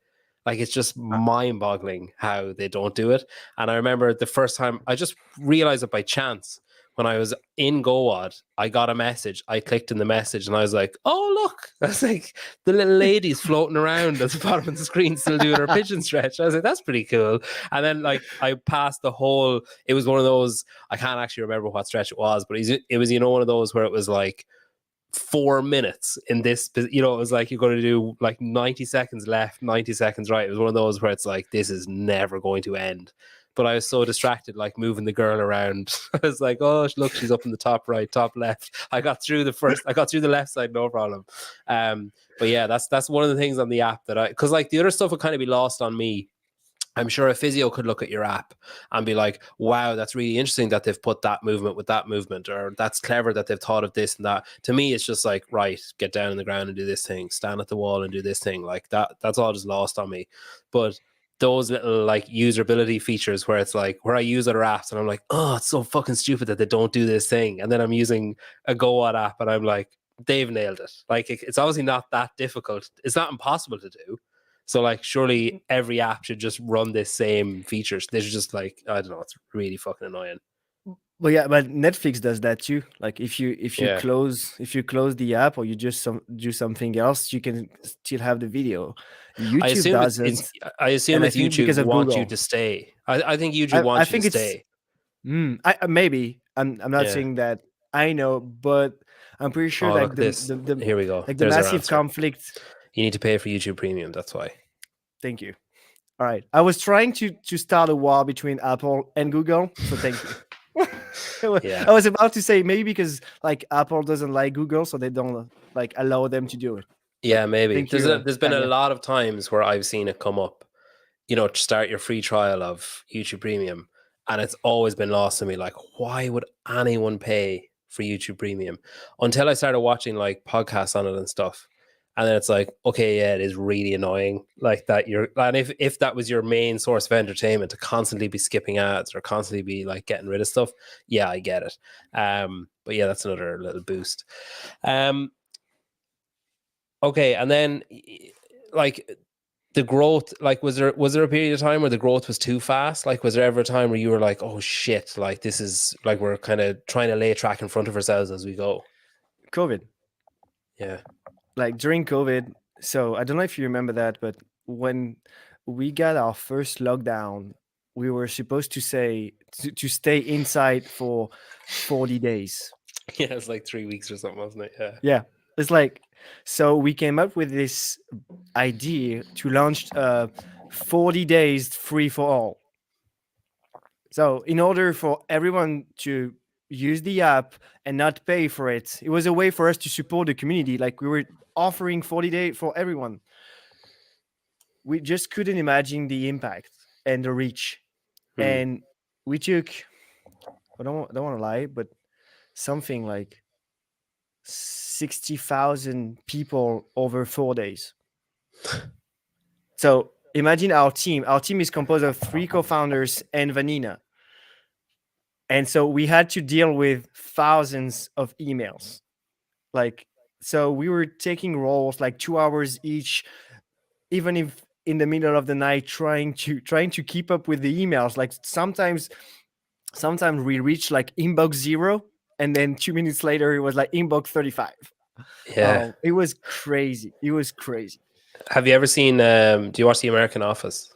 like, it's just Uh, mind boggling how they don't do it. And I remember the first time I just realized it by chance when I was in GoWad, I got a message. I clicked in the message and I was like, oh, look. I was like, the little lady's floating around at the bottom of the screen, still doing her pigeon stretch. I was like, that's pretty cool. And then, like, I passed the whole, it was one of those, I can't actually remember what stretch it was, but it was, one of those where it was like 4 minutes in this, it was like you're going to do like 90 seconds left, 90 seconds right. It was one of those where it's like, this is never going to end. But I was so distracted, like moving the girl around. I was like, oh, look, she's up in the top right, top left. I got through the left side, no problem. But yeah, that's one of the things on the app that because like the other stuff would kind of be lost on me. I'm sure a physio could look at your app and be like, wow, that's really interesting that they've put that movement with that movement, or that's clever that they've thought of this and that. To me, it's just like, right, get down on the ground and do this thing, stand at the wall and do this thing. Like that's all just lost on me. But those little like usability features where it's like, where I use other apps and I'm like, oh, it's so fucking stupid that they don't do this thing. And then I'm using a GoWad app and I'm like, they've nailed it. Like it's obviously not that difficult. It's not impossible to do. So like surely every app should just run this same features. They're just like, I don't know, it's really fucking annoying. Well, yeah, but Netflix does that too. Like Yeah. if you close the app or you just do something else, you can still have the video. I YouTube assume it's doesn't, I assume and I it's think YouTube because of want you Google, to stay. I think YouTube I wants you to think it's stay. maybe I'm not Yeah. saying that I know, but I'm pretty sure Oh, like look at this. the Here we go. like the There's our massive answer. conflict. You need to pay for YouTube Premium. That's why. Thank you. All right, I was trying to start a war between Apple and Google, so thank you. Yeah. I was about to say maybe because like Apple doesn't like Google, so they don't like allow them to do it. But Yeah, maybe. thank you, There's been a Tanya. lot of times where I've seen it come up, to start your free trial of YouTube Premium. And it's always been lost to me. Like, why would anyone pay for YouTube Premium? Until I started watching like podcasts on it and stuff. And then it's like, okay, yeah, it is really annoying. Like that and if that was your main source of entertainment, to constantly be skipping ads or constantly be like getting rid of stuff, yeah, I get it. But yeah, that's another little boost. Okay, and then like the growth, like was there a period of time where the growth was too fast? Like was there ever a time where you were like, oh shit, like this is like we're kind of trying to lay a track in front of ourselves as we go? COVID, Yeah. like during COVID. So I don't know if you remember that, but when we got our first lockdown, we were supposed to say to stay inside for 40 days. Yeah, it's like 3 weeks or something, wasn't it? Yeah. Yeah, it's like, so we came up with this idea to launch 40 days free for all. So in order for everyone to use the app and not pay for it, it was a way for us to support the community. Like we were offering 40 days for everyone. We just couldn't imagine the impact and the reach. Hmm. And we took, I don't want to lie, but something like 60,000 people over 4 days. So imagine our team. Our team is composed of three co-founders and Vanina. And so we had to deal with thousands of emails. Like, so we were taking roles like 2 hours each, even if in the middle of the night, trying to keep up with the emails. Like sometimes we reached like inbox 0, and then 2 minutes later it was like inbox 35. Yeah. Oh, it was crazy. It was crazy. Have you ever seen? Do you watch The American Office?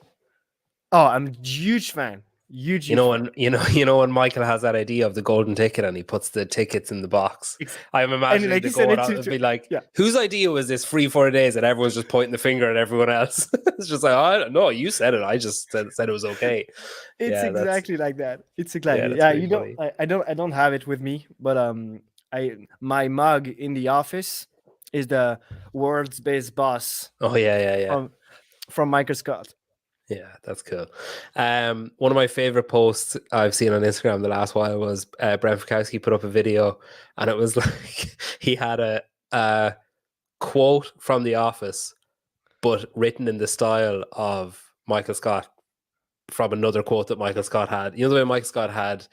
Oh, I'm a huge fan. Huge, You huge know fan. when you know when Michael has that idea of the golden ticket and he puts the tickets in the box. Ex- I'm And imagining like the he said going it out to, and be like, yeah, whose idea was this free 4 days? And everyone's just pointing the finger at everyone else. It's just like, oh, I don't know, you said it. I just said it was okay. it's Yeah, exactly like that. It's yeah, exactly, that's yeah. pretty funny. I don't have it with me, but my mug in the office is the world's best boss Oh yeah. from Michael Scott. Yeah, that's cool. One of my favorite posts I've seen on Instagram the last while was Brent Fikowski put up a video, and it was like he had a quote from The Office, but written in the style of Michael Scott from another quote that Michael Scott had. You know the way Michael Scott had,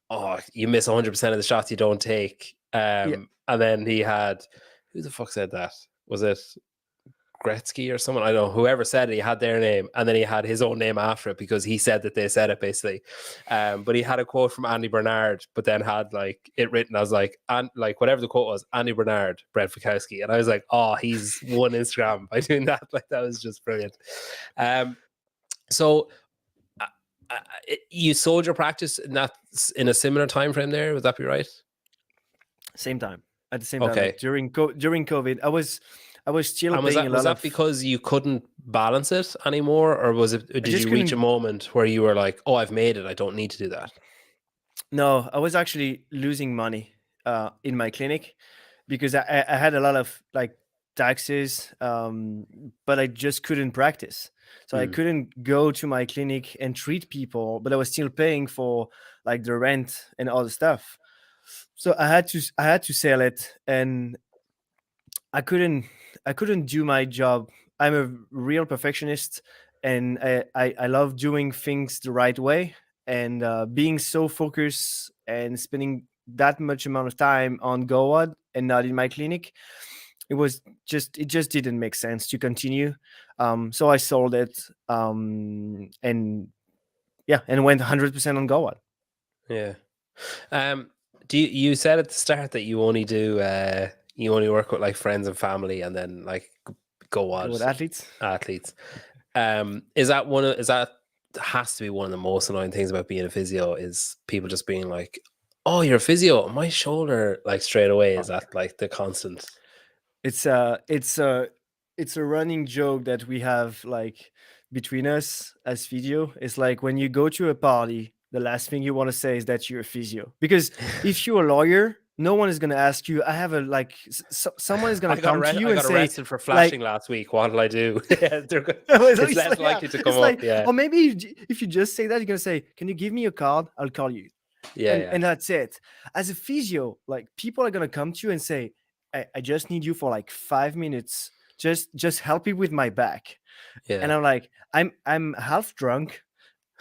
"Oh, you miss 100% of the shots you don't take," Yeah, and then he had, who the fuck said that? Was it Gretzky or someone? I don't know. Whoever said it, he had their name, and then he had his own name after it because he said that they said it basically. But he had a quote from Andy Bernard, but then had like it written as like and like whatever the quote was, Andy Bernard, Brent Fikowski, and I was like, oh, he's won Instagram by doing that. Like that was just brilliant. So you sold your practice in that in a similar time frame there. Would that be right? same time at the same time. Okay. Like during COVID, I was still And playing a was lot that of. because you couldn't balance it anymore, or was it? I Did just you reach a couldn't. moment where you were like, "Oh, I've made it. I don't need to do that." No, I was actually losing money in my clinic because I had a lot of like taxes, but I just couldn't practice. So I Mm, couldn't go to my clinic and treat people, but I was still paying for like the rent and all the stuff. So I had to sell it, and I couldn't do my job. I'm a real perfectionist, and I love doing things the right way, and being so focused and spending that much amount of time on GOWOD and not in my clinic. It just didn't make sense to continue. So I sold it, and yeah, and went 100% on GOWOD. yeah. Do you said at the start that you only do you only work with like friends and family, and then like go on GOWOD athletes. athletes? Is that has to be one of the most annoying things about being a physio is people just being like, "Oh, you're a physio, my shoulder," like straight away. Is Oh, that like the constant? It's a running joke that we have like between us as physio. It's like when you go to a party, the last thing you want to say is that you're a physio, because if you're a lawyer, no one is going to ask you. I have a like someone is going to come to you I and got say arrested for like, flashing last week. What did I do? Yeah, it's it's less like, yeah, likely to it's come up. like, Yeah, or maybe if you just say that, you're going to say, can you give me your card, I'll call you. yeah, And that's it. As a physio, like people are gonna come to you and say, I just need you for like 5 minutes. Just help me with my back. And yeah, I'm like, I'm half drunk.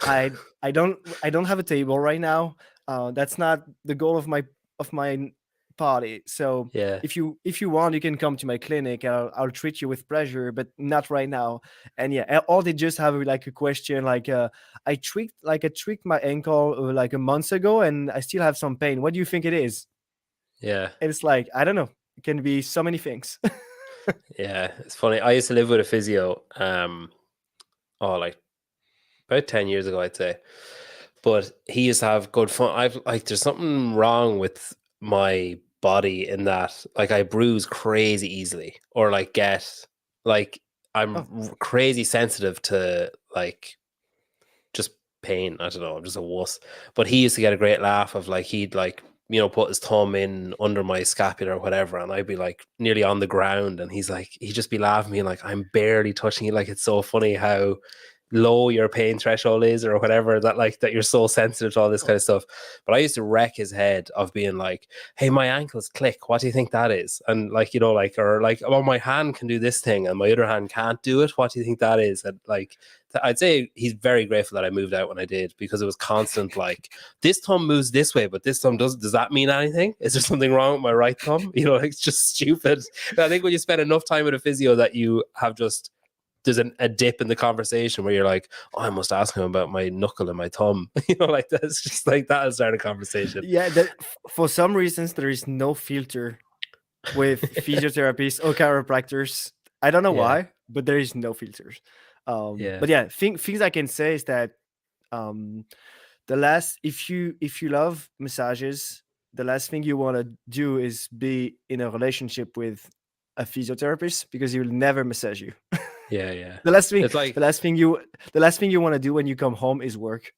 I don't have a table right now. That's not the goal of my party. So yeah, if you want, you can come to my clinic. I'll treat you with pleasure, but not right now. And yeah, or they just have like a question like, I tweaked my ankle like a month ago, and I still have some pain. What do you think it is? yeah. And it's like, I don't know. It can be so many things. Yeah, it's funny. I used to live with a physio, oh, like about 10 years ago, I'd say. But he used to have good fun. I've like, there's something wrong with my body in that, like, I bruise crazy easily, or like like, I'm Oh, crazy sensitive to like just pain. I don't know. I'm just a wuss. But he used to get a great laugh of like he'd like put his thumb in under my scapula or whatever, and I'd be like nearly on the ground, and he'd just be laughing at me like I'm barely touching it. Like it's so funny how low your pain threshold is or whatever, that like that you're so sensitive to all this kind of stuff. But I used to wreck his head of being like, hey, my ankles click, what do you think that is? And like, you know, like, or like, oh, my hand can do this thing and my other hand can't do it, what do you think that is? And like, I'd say he's very grateful that I moved out when I did, because it was constant like, this thumb moves this way, but this thumb does that mean anything? Is there something wrong with my right thumb? You know, like, it's just stupid. And I think when you spend enough time with a physio that you have just, there's a dip in the conversation where you're like, oh, I must ask him about my knuckle and my thumb. You know, like, that's just like, that'll start a conversation. Yeah, for some reasons there is no filter with physiotherapists or chiropractors. I don't know why, but there is no filters. But yeah, things I can say is that the last, if you love massages, the last thing you want to do is be in a relationship with a physiotherapist, because he will never massage you. Yeah. The last thing, it's like, the last thing you want to do when you come home is work.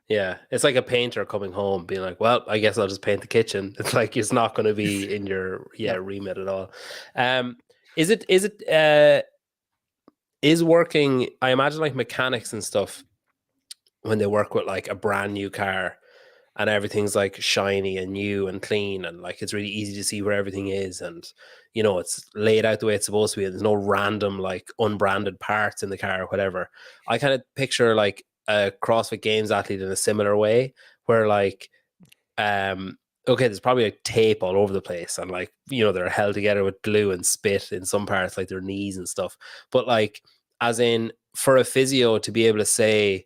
yeah, it's like a painter coming home being like, well, I guess I'll just paint the kitchen. It's like, it's not going to be in your remit at all. Is working, I imagine, like mechanics and stuff, when they work with like a brand new car and everything's like shiny and new and clean, and like it's really easy to see where everything is, and you know, it's laid out the way it's supposed to be, and there's no random like unbranded parts in the car or whatever. I kind of picture like a CrossFit Games athlete in a similar way, where like okay, there's probably like tape all over the place, and like, you know, they're held together with glue and spit in some parts, like their knees and stuff. But like, as in, for a physio to be able to say,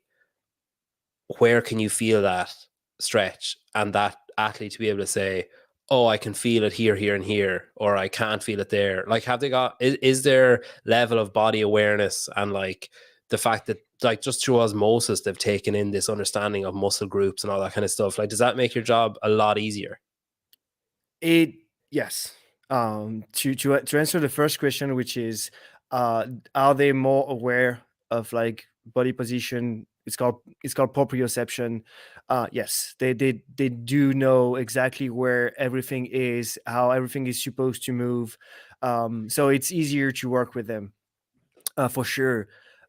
where can you feel that stretch, and that athlete to be able to say, oh, I can feel it here, here, and here, or I can't feel it there. Like, have they got, is there level of body awareness, and like the fact that like just through osmosis they've taken in this understanding of muscle groups and all that kind of stuff? Like, does that make your job a lot easier? Yes. To answer the first question, which is, are they more aware of like body position? It's called proprioception. Yes, they do know exactly where everything is, how everything is supposed to move. So it's easier to work with them, for sure.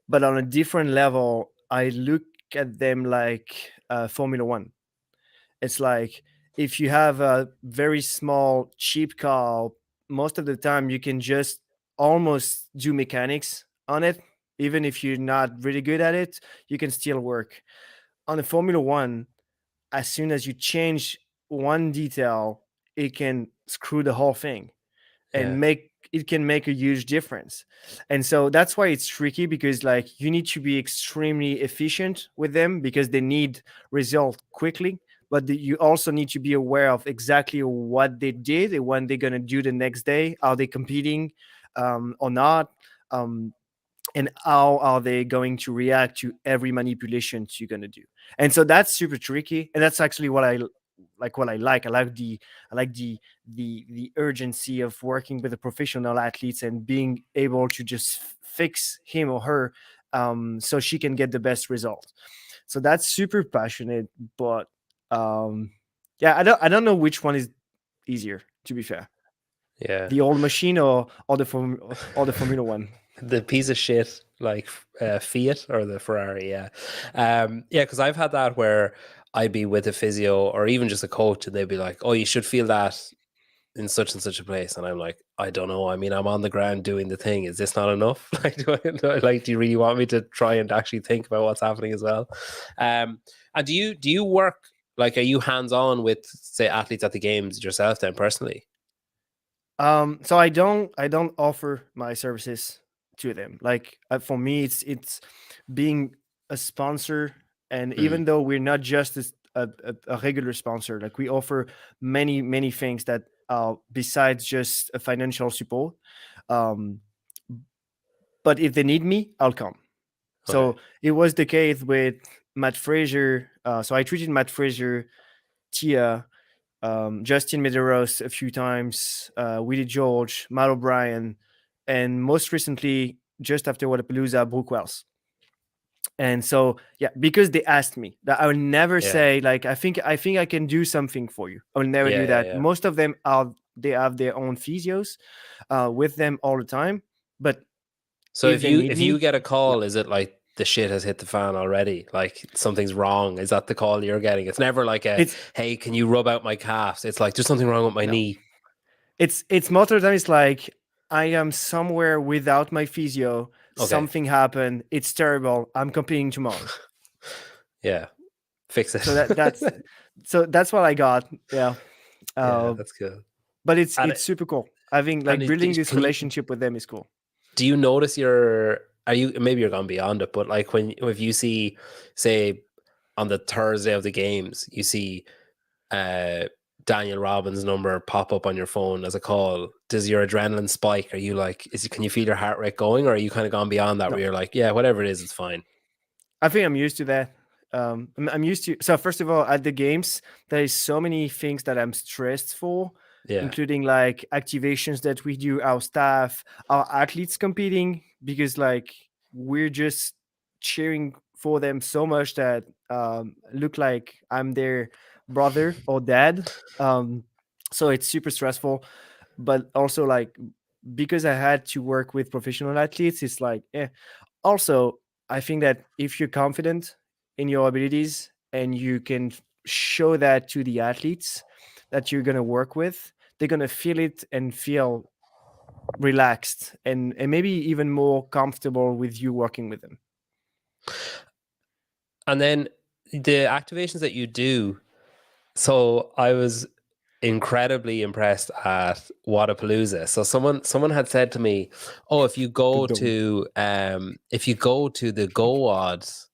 But on a different level, I look at them like Formula One. It's like, if you have a very small, cheap car, most of the time you can just almost do mechanics on it. Even if you're not really good at it, you can still work. On the Formula One, as soon as you change one detail, it can screw the whole thing, Yeah. and it can make a huge difference. And so that's why it's tricky, because like, you need to be extremely efficient with them, because they need result quickly, but you also need to be aware of exactly what they did and what they're going to do the next day. Are they competing or not? And how are they going to react to every manipulation you're going to do? And so that's super tricky, and that's actually what I like. I like the urgency of working with the professional athletes and being able to just fix him or her, so she can get the best result. So that's super passionate. But yeah, I don't know which one is easier, to be fair. Yeah. The old machine, or the Formula One. The piece of shit like Fiat or the Ferrari. Yeah, because I've had that where I'd be with a physio or even just a coach, and they'd be like, oh, you should feel that in such and such a place, and I'm like, I don't know, I mean, I'm on the ground doing the thing, is this not enough? Like, do you really want me to try and actually think about what's happening as well? And do you work, like, are you hands-on with, say, athletes at the games yourself then personally? So I don't offer my services to them. Like, for me, it's being a sponsor, and even though we're not just a regular sponsor, like, we offer many things that are besides just a financial support. Um, but if they need me, I'll come. So it was the case with Matt Fraser. So I treated Matt Fraser, Tia, Justin Medeiros a few times, Willie George, Matt O'Brien, and most recently, just after Wadapalooza, Brooke Wells. And so, yeah, because they asked me, that I will never say like, I think I can do something for you. I will never do that. Most of them they have their own physios with them all the time. But so if you get a call, is it like the shit has hit the fan already. Like something's wrong. Is that the call you're getting? It's never like It's hey, can you rub out my calves? It's like there's something wrong with my no. knee. It's most of the time it's like I am somewhere without my physio. Okay. Something happened. It's terrible. I'm competing tomorrow. Yeah. Fix it. So that's what I got. Yeah. Yeah, Uh, that's good. but it's And it's super cool. I think like building this can you relationship with them is cool. do you notice are you maybe you're gone beyond it, but like if you see, say, on the Thursday of the games, you see uh Daniel Robbins' number pop up on your phone as a call, does your adrenaline spike? Are you like, can you feel your heart rate going, or are you kind of gone beyond that No, where you're like, yeah, whatever it is, it's fine? I think I'm used to that. I'm used to. So first of all, at the games, there is so many things that I'm stressed for, Yeah. including like activations that we do, our staff, our athletes competing, because like we're just cheering for them so much that look like I'm their brother or dad. So it's super stressful, but also like because I had to work with professional athletes, it's like also, I think that if you're confident in your abilities and you can show that to the athletes that you're going to work with, they're going to feel it and feel relaxed and maybe even more comfortable with you working with them. And then the activations that you do. So I was incredibly impressed at Wadapalooza. So someone had said to me, "Oh, The dome. if you go to the GOWOD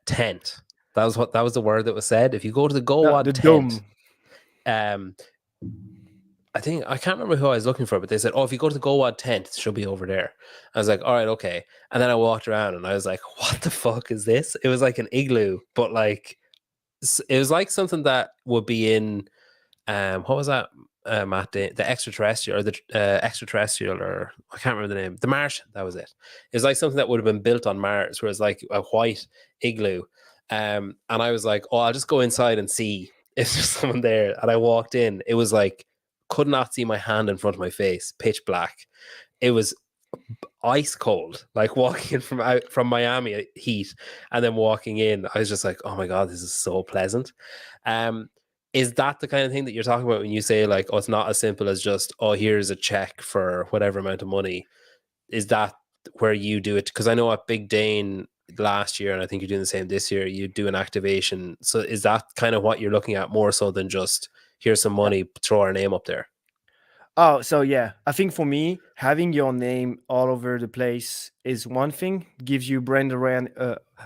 tent, that was the word that was said. If you go to the No, GOWOD the tent, dome. um, I think I can't remember who I was looking for, but they said, "Oh, if you go to the GOWOD tent, it should be over there." I was like, "All right, okay." And then I walked around and I was like, "What the fuck is this?" It was like an igloo, but like it was like something that would be in what was that, Matt? The extraterrestrial, or the extraterrestrial, or I can't remember the name. The Martian. That was it. It was like something that would have been built on Mars, where it's like a white igloo. And I was like, oh, I'll just go inside and see if there's someone there. And I walked in. It was like could not see my hand in front of my face, pitch black. It was ice cold, like walking in from Miami heat, and then walking in, I was just like, oh my god, this is so pleasant. Um, is that the kind of thing that you're talking about when you say like, oh, it's not as simple as just, oh, here's a check for whatever amount of money? Is that where you do it? Because I know at Big Dane last year, and I think you're doing the same this year, you do an activation. So is that kind of what you're looking at more so than just here's some Yeah. money, throw our name up there? Oh, so yeah, I think for me, having your name all over the place is one thing, gives you brand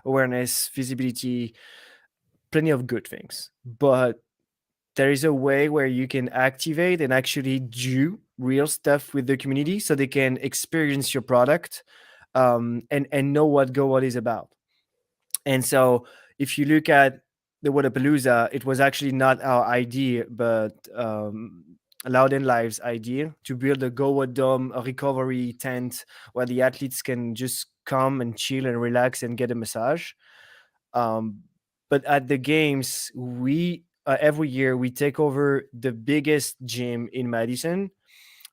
awareness, visibility, plenty of good things. But there is a way where you can activate and actually do real stuff with the community so they can experience your product and know what GoWoD is about. And so if you look at the Wadapalooza, it was actually not our idea, but Loudon Live's idea to build a GoWoD Dome, a recovery tent where the athletes can just come and chill and relax and get a massage. Um, but at the games, we every year we take over the biggest gym in Madison.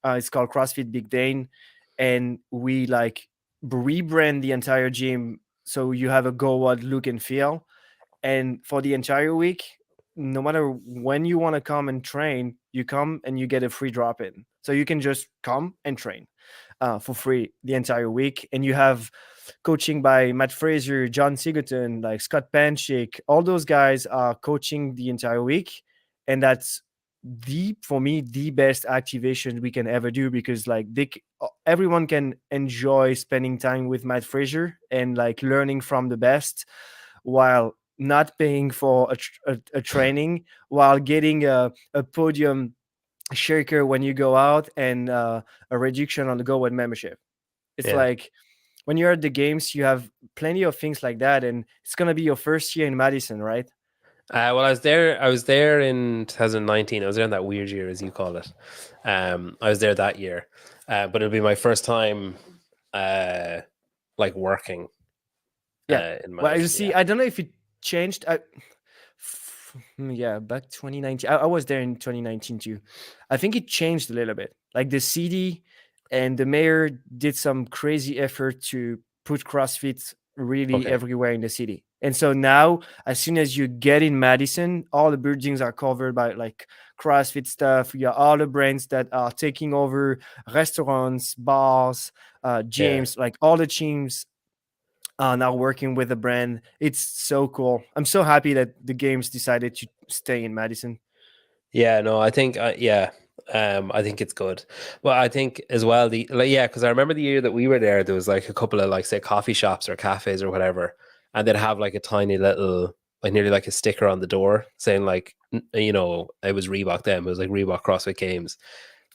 It's called CrossFit Big Dane, and we like rebrand the entire gym so you have a GoWoD look and feel. And for the entire week, no matter when you want to come and train, you come and you get a free drop in. So you can just come and train for free the entire week. And you have coaching by Matt Fraser, John Sigerton, like Scott Panchik. All those guys are coaching the entire week. And that's for me, the best activation we can ever do because like everyone can enjoy spending time with Matt Fraser and like learning from the best while not paying for a training, while getting a podium shaker when you go out and a reduction on the GoWoD membership. It's Yeah. like when you're at the games, you have plenty of things like that, and it's gonna be your first year in Madison, right? Well, I was there. I was there in 2019. I was there in that weird year, as you call it. I was there that year, but it'll be my first time, like working, Yeah. in Well, you Madison. see, Yeah, I don't know if it changed. Yeah, back 2019. I was there in 2019 too. I think it changed a little bit. Like the city and the mayor did some crazy effort to put CrossFit really Okay. everywhere in the city. And so now, as soon as you get in Madison, all the buildings are covered by like CrossFit stuff. You have all the brands that are taking over restaurants, bars, Yeah. gyms, like all the gyms are now working with the brand. It's so cool. I'm so happy that the games decided to stay in Madison. Yeah, no, I think yeah, I think it's good. Well, I think as well the like yeah, because I remember the year that we were there, there was like a couple of like say coffee shops or cafes or whatever, and they'd have like a tiny little like nearly like a sticker on the door saying like you know it was Reebok then, it was like Reebok CrossFit Games,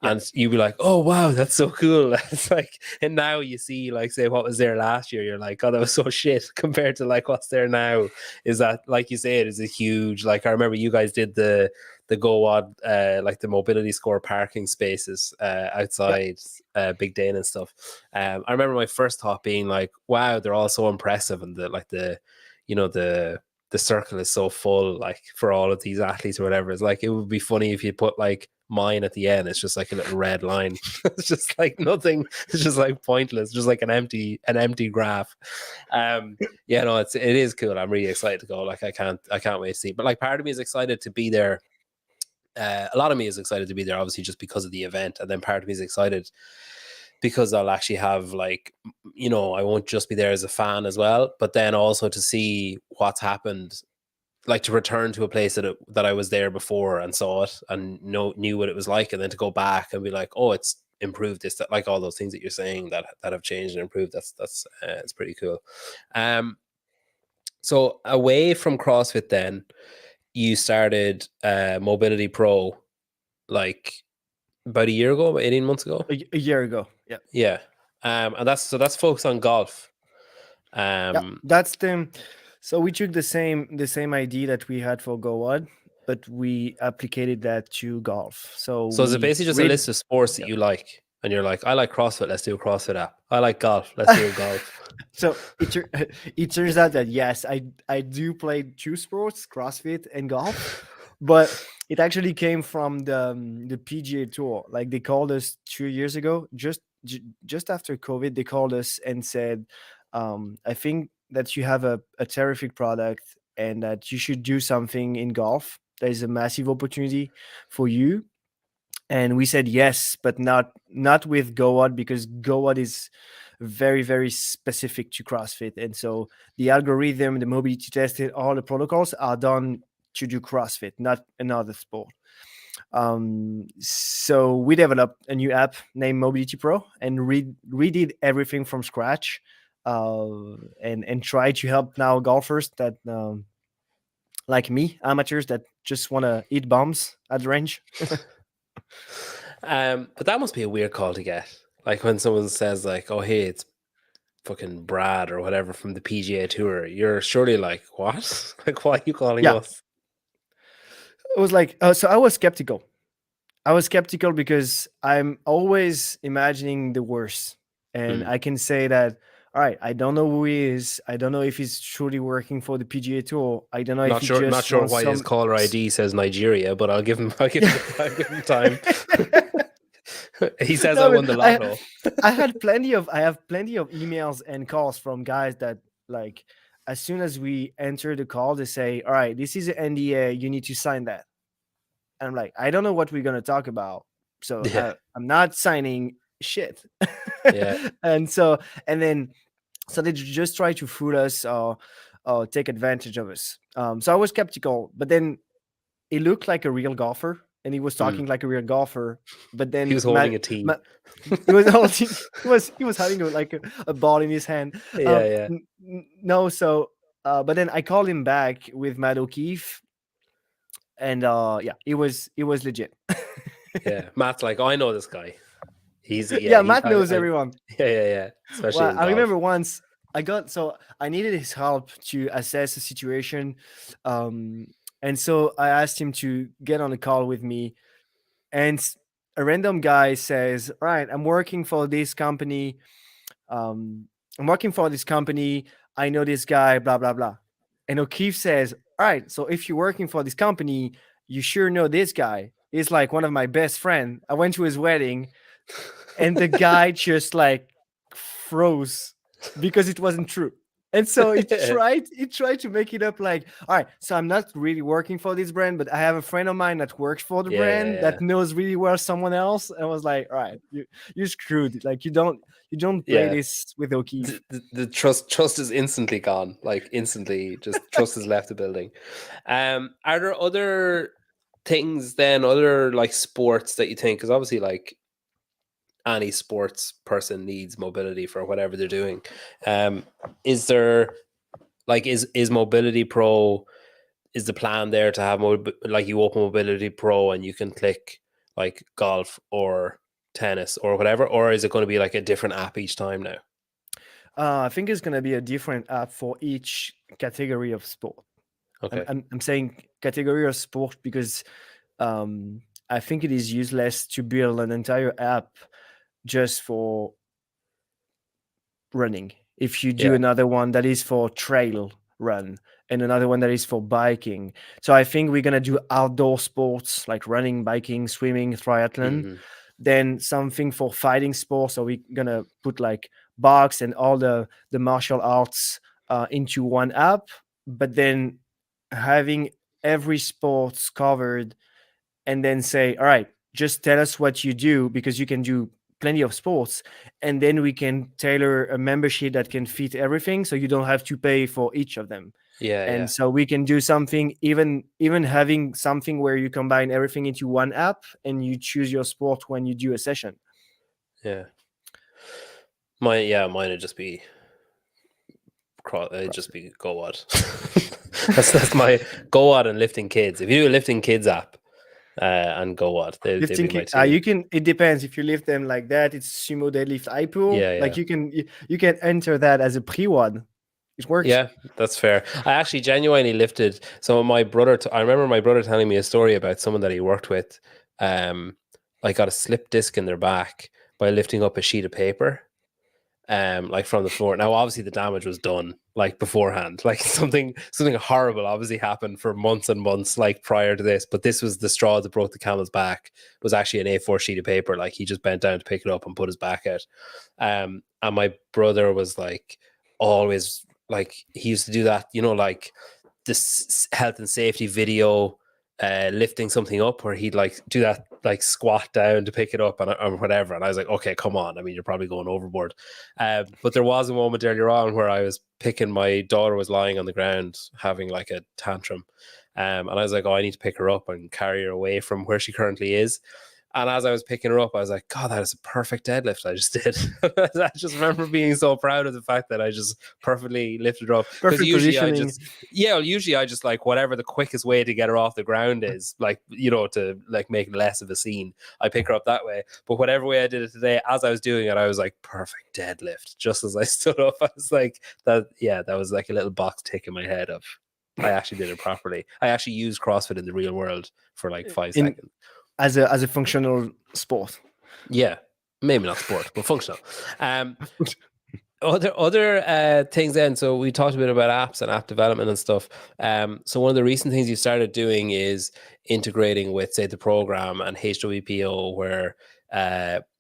Yeah. and you'd be like, oh wow, that's so cool. It's like, and now you see like say what was there last year, you're like, oh that was so shit compared to like what's there now. Is that like you say it is a huge like I remember you guys did the GOWOD like the mobility score parking spaces Yeah. outside Big Dane and stuff. I remember my first thought being like, wow, they're all so impressive, and the like the you know the circle is so full like for all of these athletes or whatever. It's like it would be funny if you put like mine at the end. It's just like a little red line. It's just like nothing. It's just like pointless. Just like an empty graph. Yeah, no, it is cool. I'm really excited to go. Like I can't wait to see. But like part of me is excited to be there. A lot of me is excited to be there, obviously, just because of the event, and then part of me is excited because I'll actually have like, you know, I won't just be there as a fan as well, but then also to see what's happened, like to return to a place that I was there before and saw it and knew what it was like, and then to go back and be like, oh, it's improved this, that, like all those things that you're saying that have changed and improved. That's it's pretty cool. So away from CrossFit, then you started Mobility Pro like about a year ago, about 18 months ago. A year ago. Yeah. Yeah. And that's focused on golf. Yeah. Um, That's the so we took the same idea that we had for GoWOD, but we applicated that to golf. So so is it we basically just a read list of sports that yeah. you like? And you're like, I like CrossFit, let's do a CrossFit app. I like golf, let's do a golf. So it turns out that yes, I do play two sports, CrossFit and golf, but it actually came from the PGA Tour. Like they called us 2 years ago, just after COVID. They called us and said, "I think that you have a terrific product and that you should do something in golf. There is a massive opportunity for you." And we said yes, but not with GoWOD, because GoWOD is very specific to CrossFit, and so the algorithm, the mobility testing, all the protocols are done to do CrossFit, not another sport. So we developed a new app named Mobility Pro and redid everything from scratch, and try to help now golfers that like me, amateurs that just want to eat bombs at the range. But that must be a weird call to get. Like when someone says like, "Oh, hey, it's fucking Brad or whatever from the PGA Tour," you're surely like, "What? Like, why are you calling Yeah, us?" it was like so I was skeptical. I was skeptical because I'm always imagining the worst. And Hmm. I can say that, all right, I don't know who he is. I don't know if he's truly working for the PGA Tour. I don't know if Not he sure. Not just sure wants why his some. caller ID says Nigeria, but I'll give him. I'll give him. I'll give him time. He says I No, won the but lotto. I have plenty of emails and calls from guys that, like, as soon as we enter the call, they say, all right, this is an NDA. You need to sign that. And I'm like, I don't know what we're gonna talk about, so Yeah, I'm not signing shit. yeah. and so and then so they just try to fool us or take advantage of us. So I was skeptical, but then he looked like a real golfer and he was Mm. talking like a real golfer. But He then was holding a tee. He was holding he was having a ball in his hand. Yeah, yeah, No, so but then I called him back with Matt O'Keefe, and yeah, it was legit. yeah. Matt's like, oh, I know this guy. He's yeah. Yeah, He, Matt knows everyone. yeah. Especially Well, in I golf. remember once I needed his help to assess the situation, um, and so I asked him to get on a call with me. And a random guy says, "All right, I'm working for this company. Um, I'm working for this company. I know this guy. Blah blah blah." And O'Keefe says, "All right, so if you're working for this company, you sure know this guy. He's like one of my best friend. I went to his wedding." And the guy just like froze because it wasn't true. And so he tried to make it up like, all right, so I'm not really working for this brand, but I have a friend of mine that works for the brand Yeah. that knows really well someone else. And I was like, all right, you screwed. Like you don't play Yeah. this with O'Keefe. The trust is instantly gone. Like instantly, just trust has left the building. Are there other things then, other like sports that you think? Because obviously, like any sports person needs mobility for whatever they're doing. Is there like is Mobility Pro? Is the plan there to have like you open Mobility Pro and you can click like golf or tennis or whatever, or is it going to be like a different app each time now? I think it's gonna be a different app for each category of sport. Okay. I'm saying category of sport because I think it is useless to build an entire app just for running. If you do Yeah. another one that is for trail run and another one that is for biking. So I think we're going to do outdoor sports like running, biking, swimming, triathlon, Mm-hmm. then something for fighting sports. So we're going to put like box and all the martial arts into one app, but then having every sports covered and then say, all right, just tell us what you do because you can do plenty of sports. And then we can tailor a membership that can fit everything. So you don't have to pay for each of them. Yeah. And Yeah. so we can do something, even having something where you combine everything into one app and you choose your sport when you do a session. Yeah. Mine would just be GOWOD. that's my GOWOD and lifting kids. If you do a lifting kids app and GOWOD, they'd be my two. You can. It depends if you lift them like that. It's sumo deadlift iPool. Yeah, Like yeah. you can enter that as a pre-one. It works. Yeah, that's fair. I actually genuinely lifted. So my brother, I remember my brother telling me a story about someone that he worked with. Like got a slip disc in their back by lifting up a sheet of paper, like from the floor. Now, obviously, the damage was done like beforehand. Like something horrible obviously happened for months and months, like prior to this. But this was the straw that broke the camel's back. Was actually an A4 sheet of paper. Like he just bent down to pick it up and put his back out. And my brother was like always like he used to do that. You know, like this health and safety video. Lifting something up where he'd like do that like squat down to pick it up and whatever, and I was like, okay, come on, I mean, you're probably going overboard. But there was a moment earlier on where I was picking, my daughter was lying on the ground having like a tantrum, and I was like, oh, I need to pick her up and carry her away from where she currently is. And as I was picking her up, I was like, God, that is a perfect deadlift I just did. I just remember being so proud of the fact that I just perfectly lifted her up. Perfect usually positioning. usually I just like whatever the quickest way to get her off the ground is, like, you know, to like make less of a scene, I pick her up that way. But whatever way I did it today, as I was doing it, I was like, perfect deadlift. Just as I stood up, I was like, that was like a little box tick in my head of, I actually did it properly. I actually used CrossFit in the real world for like 5 seconds. As a functional sport. Yeah, maybe not sport, but functional. Other things then. So we talked a bit about apps and app development and stuff. So one of the recent things you started doing is integrating with, say, the program and HWPO, where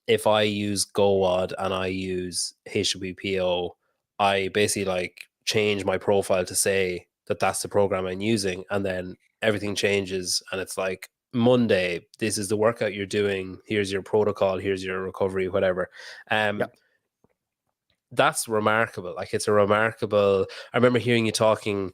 if I use GOWOD and I use HWPO, I basically like change my profile to say that that's the program I'm using, and then everything changes and it's like, Monday, this is the workout you're doing, here's your protocol, here's your recovery, whatever. Yeah. That's remarkable. Like, it's a remarkable, I remember hearing you talking,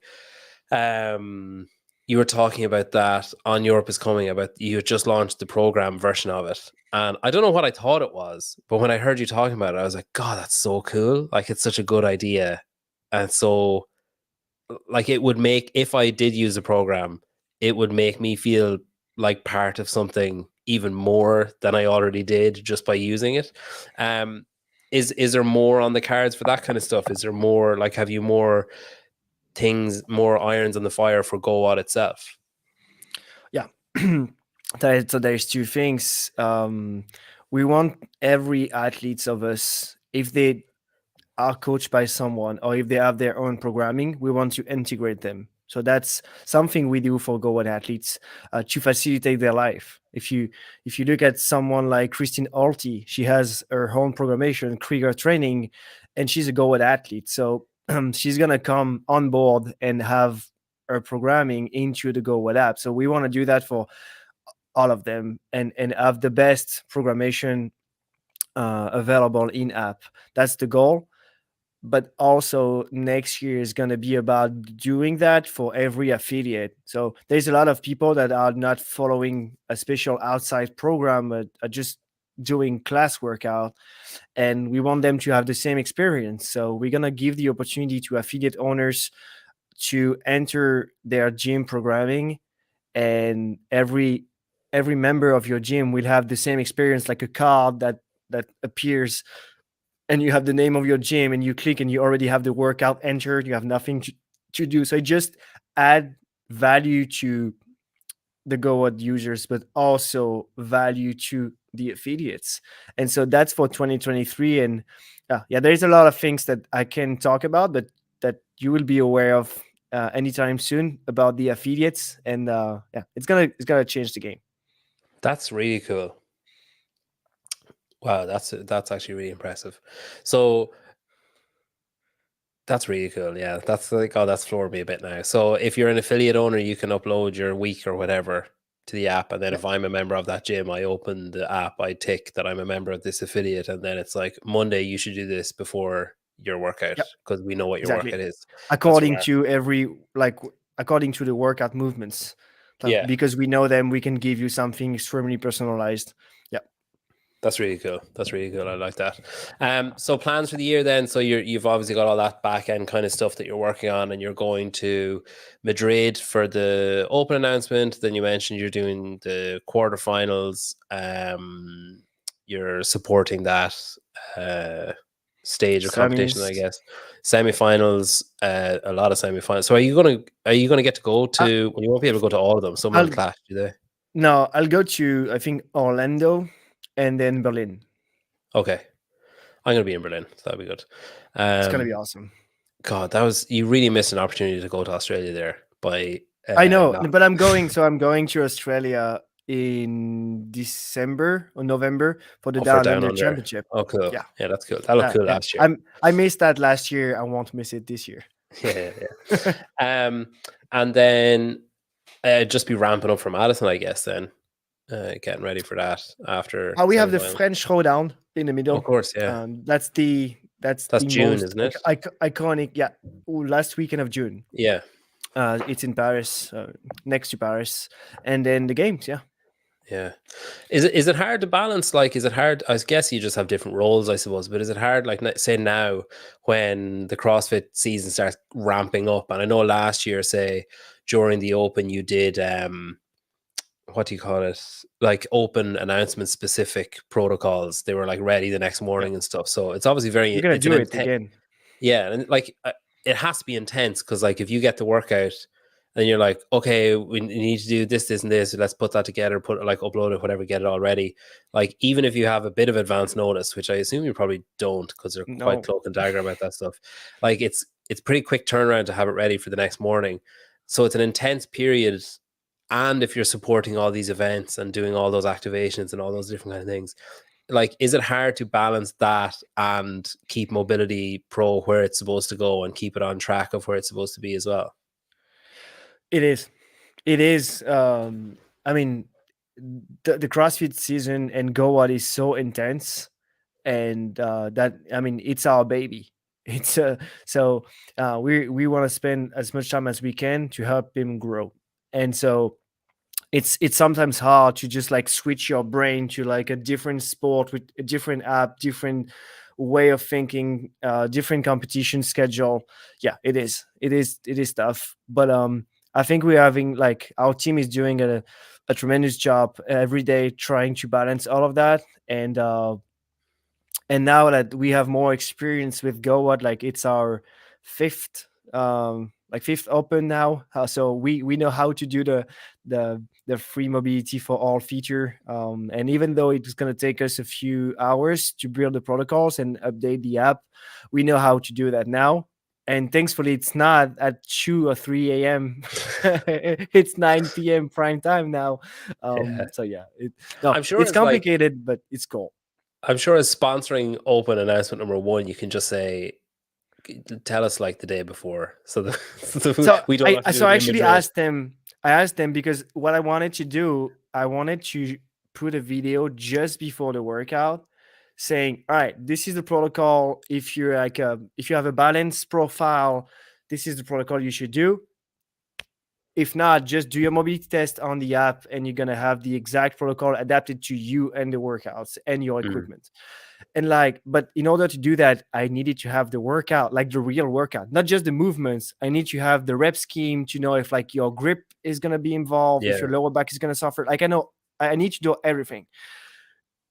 you were talking about that on Europe is Coming, about you had just launched the program version of it, and I don't know what I thought it was, but when I heard you talking about it, I was like, God, that's so cool. Like, it's such a good idea. And so like, it would make, if I did use the program, it would make me feel like part of something even more than I already did just by using it. Is there more on the cards for that kind of stuff? Is there more, like, have you more things, more irons on the fire for GOWOD itself? Yeah. So there's two things. We want every athletes of us, if they are coached by someone or if they have their own programming, we want to integrate them. So that's something we do for GOWOD athletes to facilitate their life. If you look at someone like Christine Alty, she has her own programmation, Krieger training, and she's a GOWOD athlete. So she's gonna come on board and have her programming into the GOWOD app. So we want to do that for all of them, and have the best programmation available in app. That's the goal. But also next year is going to be about doing that for every affiliate. So there's a lot of people that are not following a special outside program, but are just doing class workout, and we want them to have the same experience. So we're going to give the opportunity to affiliate owners to enter their gym programming, and every member of your gym will have the same experience, like a card that appears, and you have the name of your gym, and you click and you already have the workout entered. You have nothing to do. So it just add value to the GoWoD users, but also value to the affiliates. And so that's for 2023. And yeah, there's a lot of things that I can talk about, but that you will be aware of anytime soon about the affiliates. And yeah, it's gonna change the game. That's really cool. Wow, that's actually really impressive. So that's really cool. Yeah, that's like, oh, that's floored me a bit now. So if you're an affiliate owner, you can upload your week or whatever to the app, and then Yeah. if I'm a member of that gym, I open the app, I tick that I'm a member of this affiliate, and then it's like, Monday you should do this before your workout, Yep. because we know what your Exactly. workout is. According to according to the workout movements. Yeah. Because we know them, we can give you something extremely personalized. Yeah. That's really cool. That's really cool. I like that. So plans for the year then. So you've obviously got all that back end kind of stuff that you're working on, and you're going to Madrid for the open announcement. Then you mentioned you're doing the quarterfinals. You're supporting that stage of competition, I Semis. guess. Semifinals, a lot of semifinals. So are you gonna get to go to? Well, you won't be able to go to all of them. Some of them I'll clash, do they? No, I'll go to, I think, Orlando and then Berlin. Okay. I'm going to be in Berlin, so that'll be good. It's gonna be awesome. God, you really missed an opportunity to go to Australia there by I know, not but I'm going. So I'm going to Australia in December or November for the for Down down Under under. Championship. Oh, cool. Yeah, Yeah, that's cool. That looked cool yeah. last year. I missed that last year. I won't miss it this year. Yeah, yeah. And then just be ramping up for Madison, I guess. Then getting ready for that after We have the semifinals. French Showdown in the middle. Of course, yeah. That's the June, most isn't it? iconic. Yeah, last weekend of June. Yeah. It's in Paris, next to Paris, and then the games. Yeah. Yeah. Is it hard to balance? Like, is it hard? I guess you just have different roles, I suppose, but is it hard, like, say now when the CrossFit season starts ramping up? And I know last year, say, during the open, you did, what do you call it? Like open announcement specific protocols. They were like ready the next Yep. morning and stuff. So it's obviously very, You're gonna it's an do it intense, again. yeah. And like, it has to be intense because, like, if you get the workout, and you're like, okay, we need to do this, this, and this. Let's put that together, upload it, whatever, get it all ready. Like, even if you have a bit of advance notice, which I assume you probably don't, because they're quite No, cloak and dagger about that stuff. Like, it's pretty quick turnaround to have it ready for the next morning. So it's an intense period. And if you're supporting all these events and doing all those activations and all those different kind of things, like, is it hard to balance that and keep Mobility Pro where it's supposed to go and keep it on track of where it's supposed to be as well? it is. It is. I mean, the CrossFit season and GoWoD is so intense, and that, I mean, it's our baby. It's so we want to spend as much time as we can to help him grow, and so it's sometimes hard to just like switch your brain to like a different sport with a different app, different way of thinking, different competition schedule. Yeah, it is tough, but I think we're having, like, our team is doing a tremendous job every day trying to balance all of that. And now that we have more experience with GoWoD, like, it's our fifth open now, so we know how to do the free mobility for all feature, and even though it's going to take us a few hours to build the protocols and update the app, we know how to do that now. And thankfully it's not at 2 or 3 a.m. It's 9 p.m. prime time now. Yeah. So yeah, I'm sure it's it's like, complicated, but it's cool. I'm sure as sponsoring open announcement number one, you can just say, tell us like the day before, so that So we don't have to do I it in actually Madrid. I asked them because what I wanted to do, I wanted to put a video just before the workout saying, all right, this is the protocol. If you're like if you have a balanced profile, this is the protocol you should do. If not, just do your mobility test on the app and you're going to have the exact protocol adapted to you and the workouts and your equipment. And like, but in order to do that, I needed to have the workout, like the real workout, not just the movements. I need to have the rep scheme to know if like your grip is going to be involved, if your lower back is going to suffer. Like I need to do everything.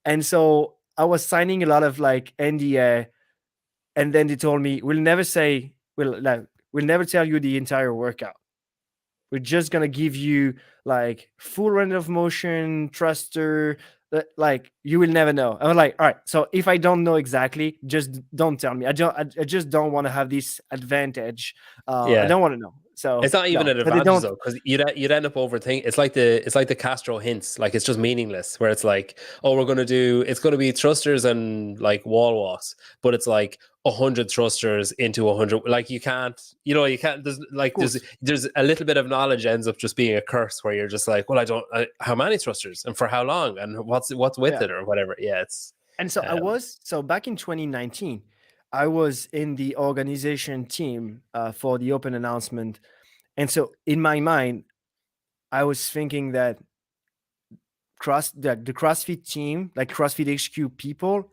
And so I was signing a lot of like NDA, and then they told me, we'll never tell you the entire workout. We're just gonna give you like full range of motion, thruster. Like you will never know. I was like, all right. So if I don't know exactly, just don't tell me. I just don't want to have this advantage. I don't want to know. So It's not even no. an But they advantage don't. though, because you'd end up overthinking. It's like the Castro hints. Like it's just meaningless. Where it's like, oh, it's gonna be thrusters and like wall walks, but it's like 100 thrusters into 100. Like you can't. There's a little bit of knowledge ends up just being a curse where you're just like, well, how many thrusters and for how long and what's with it or whatever. Yeah, it's. And so back in 2019, I was in the organization team for the open announcement. And so in my mind, I was thinking that the CrossFit team, like CrossFit HQ people,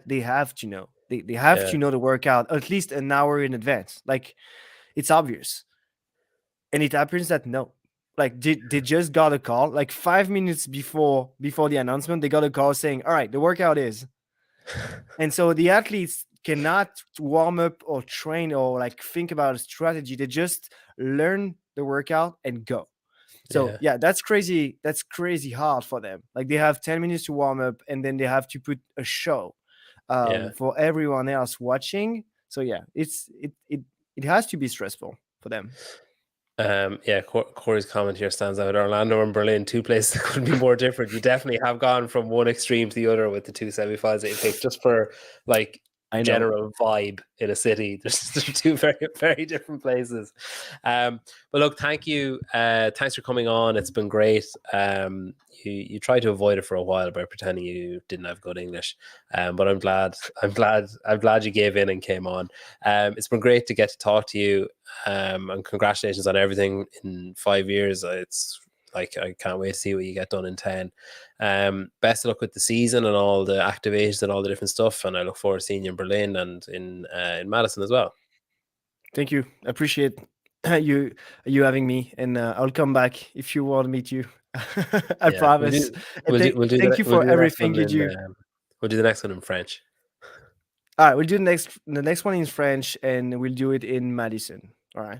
they have to know. They have to know the workout at least an hour in advance. Like it's obvious. And it happens that no. Like they just got a call like 5 minutes before the announcement. They got a call saying, all right, the workout is. And so the athletes cannot warm up or train or like think about a strategy. They just learn the workout and go. So yeah, that's crazy. That's crazy hard for them. Like they have 10 minutes to warm up and then they have to put a show for everyone else watching. So yeah, it has to be stressful for them. Corey's comment here stands out. Orlando and Berlin, two places that couldn't be more different. You definitely have gone from one extreme to the other with the two semifinals that you picked, just for like general vibe in a city. There's two very, very different places. But look, thank you. Thanks for coming on. It's been great. You tried to avoid it for a while by pretending you didn't have good English. But I'm glad you gave in and came on. It's been great to get to talk to you. And congratulations on everything in 5 years. It's like I can't wait to see what you get done in 10. Best of luck with the season and all the activations and all the different stuff. And I look forward to seeing you in Berlin and in Madison as well. Thank you. I appreciate you having me, and I'll come back if you want me to. I promise. Thank you for everything you do. We'll do the next one in French. All right, we'll do the next one in French, and we'll do it in Madison. All right.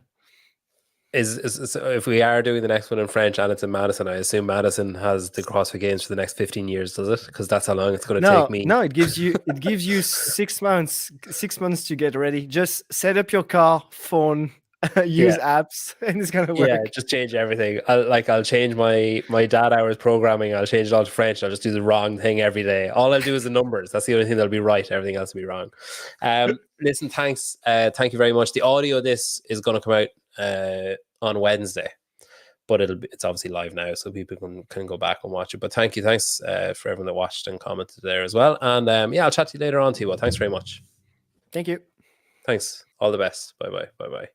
So if we are doing the next one in French and it's in Madison, I assume Madison has the CrossFit Games for the next 15 years, does it? Because that's how long it's going to take me. No, it gives you 6 months, 6 months to get ready. Just set up your car, phone, use apps, and it's gonna work. Yeah, just change everything. I'll change my dad hours programming. I'll change it all to French. I'll just do the wrong thing every day. All I'll do is the numbers. That's the only thing that'll be right. Everything else will be wrong. Listen, thanks. Thank you very much. The audio of this is going to come out on Wednesday, but it's obviously live now, so people can go back and watch it. But thanks for everyone that watched and commented there as well. And I'll chat to you later on, Thibaud. Thanks very much. Thank you. Thanks. All the best. Bye bye.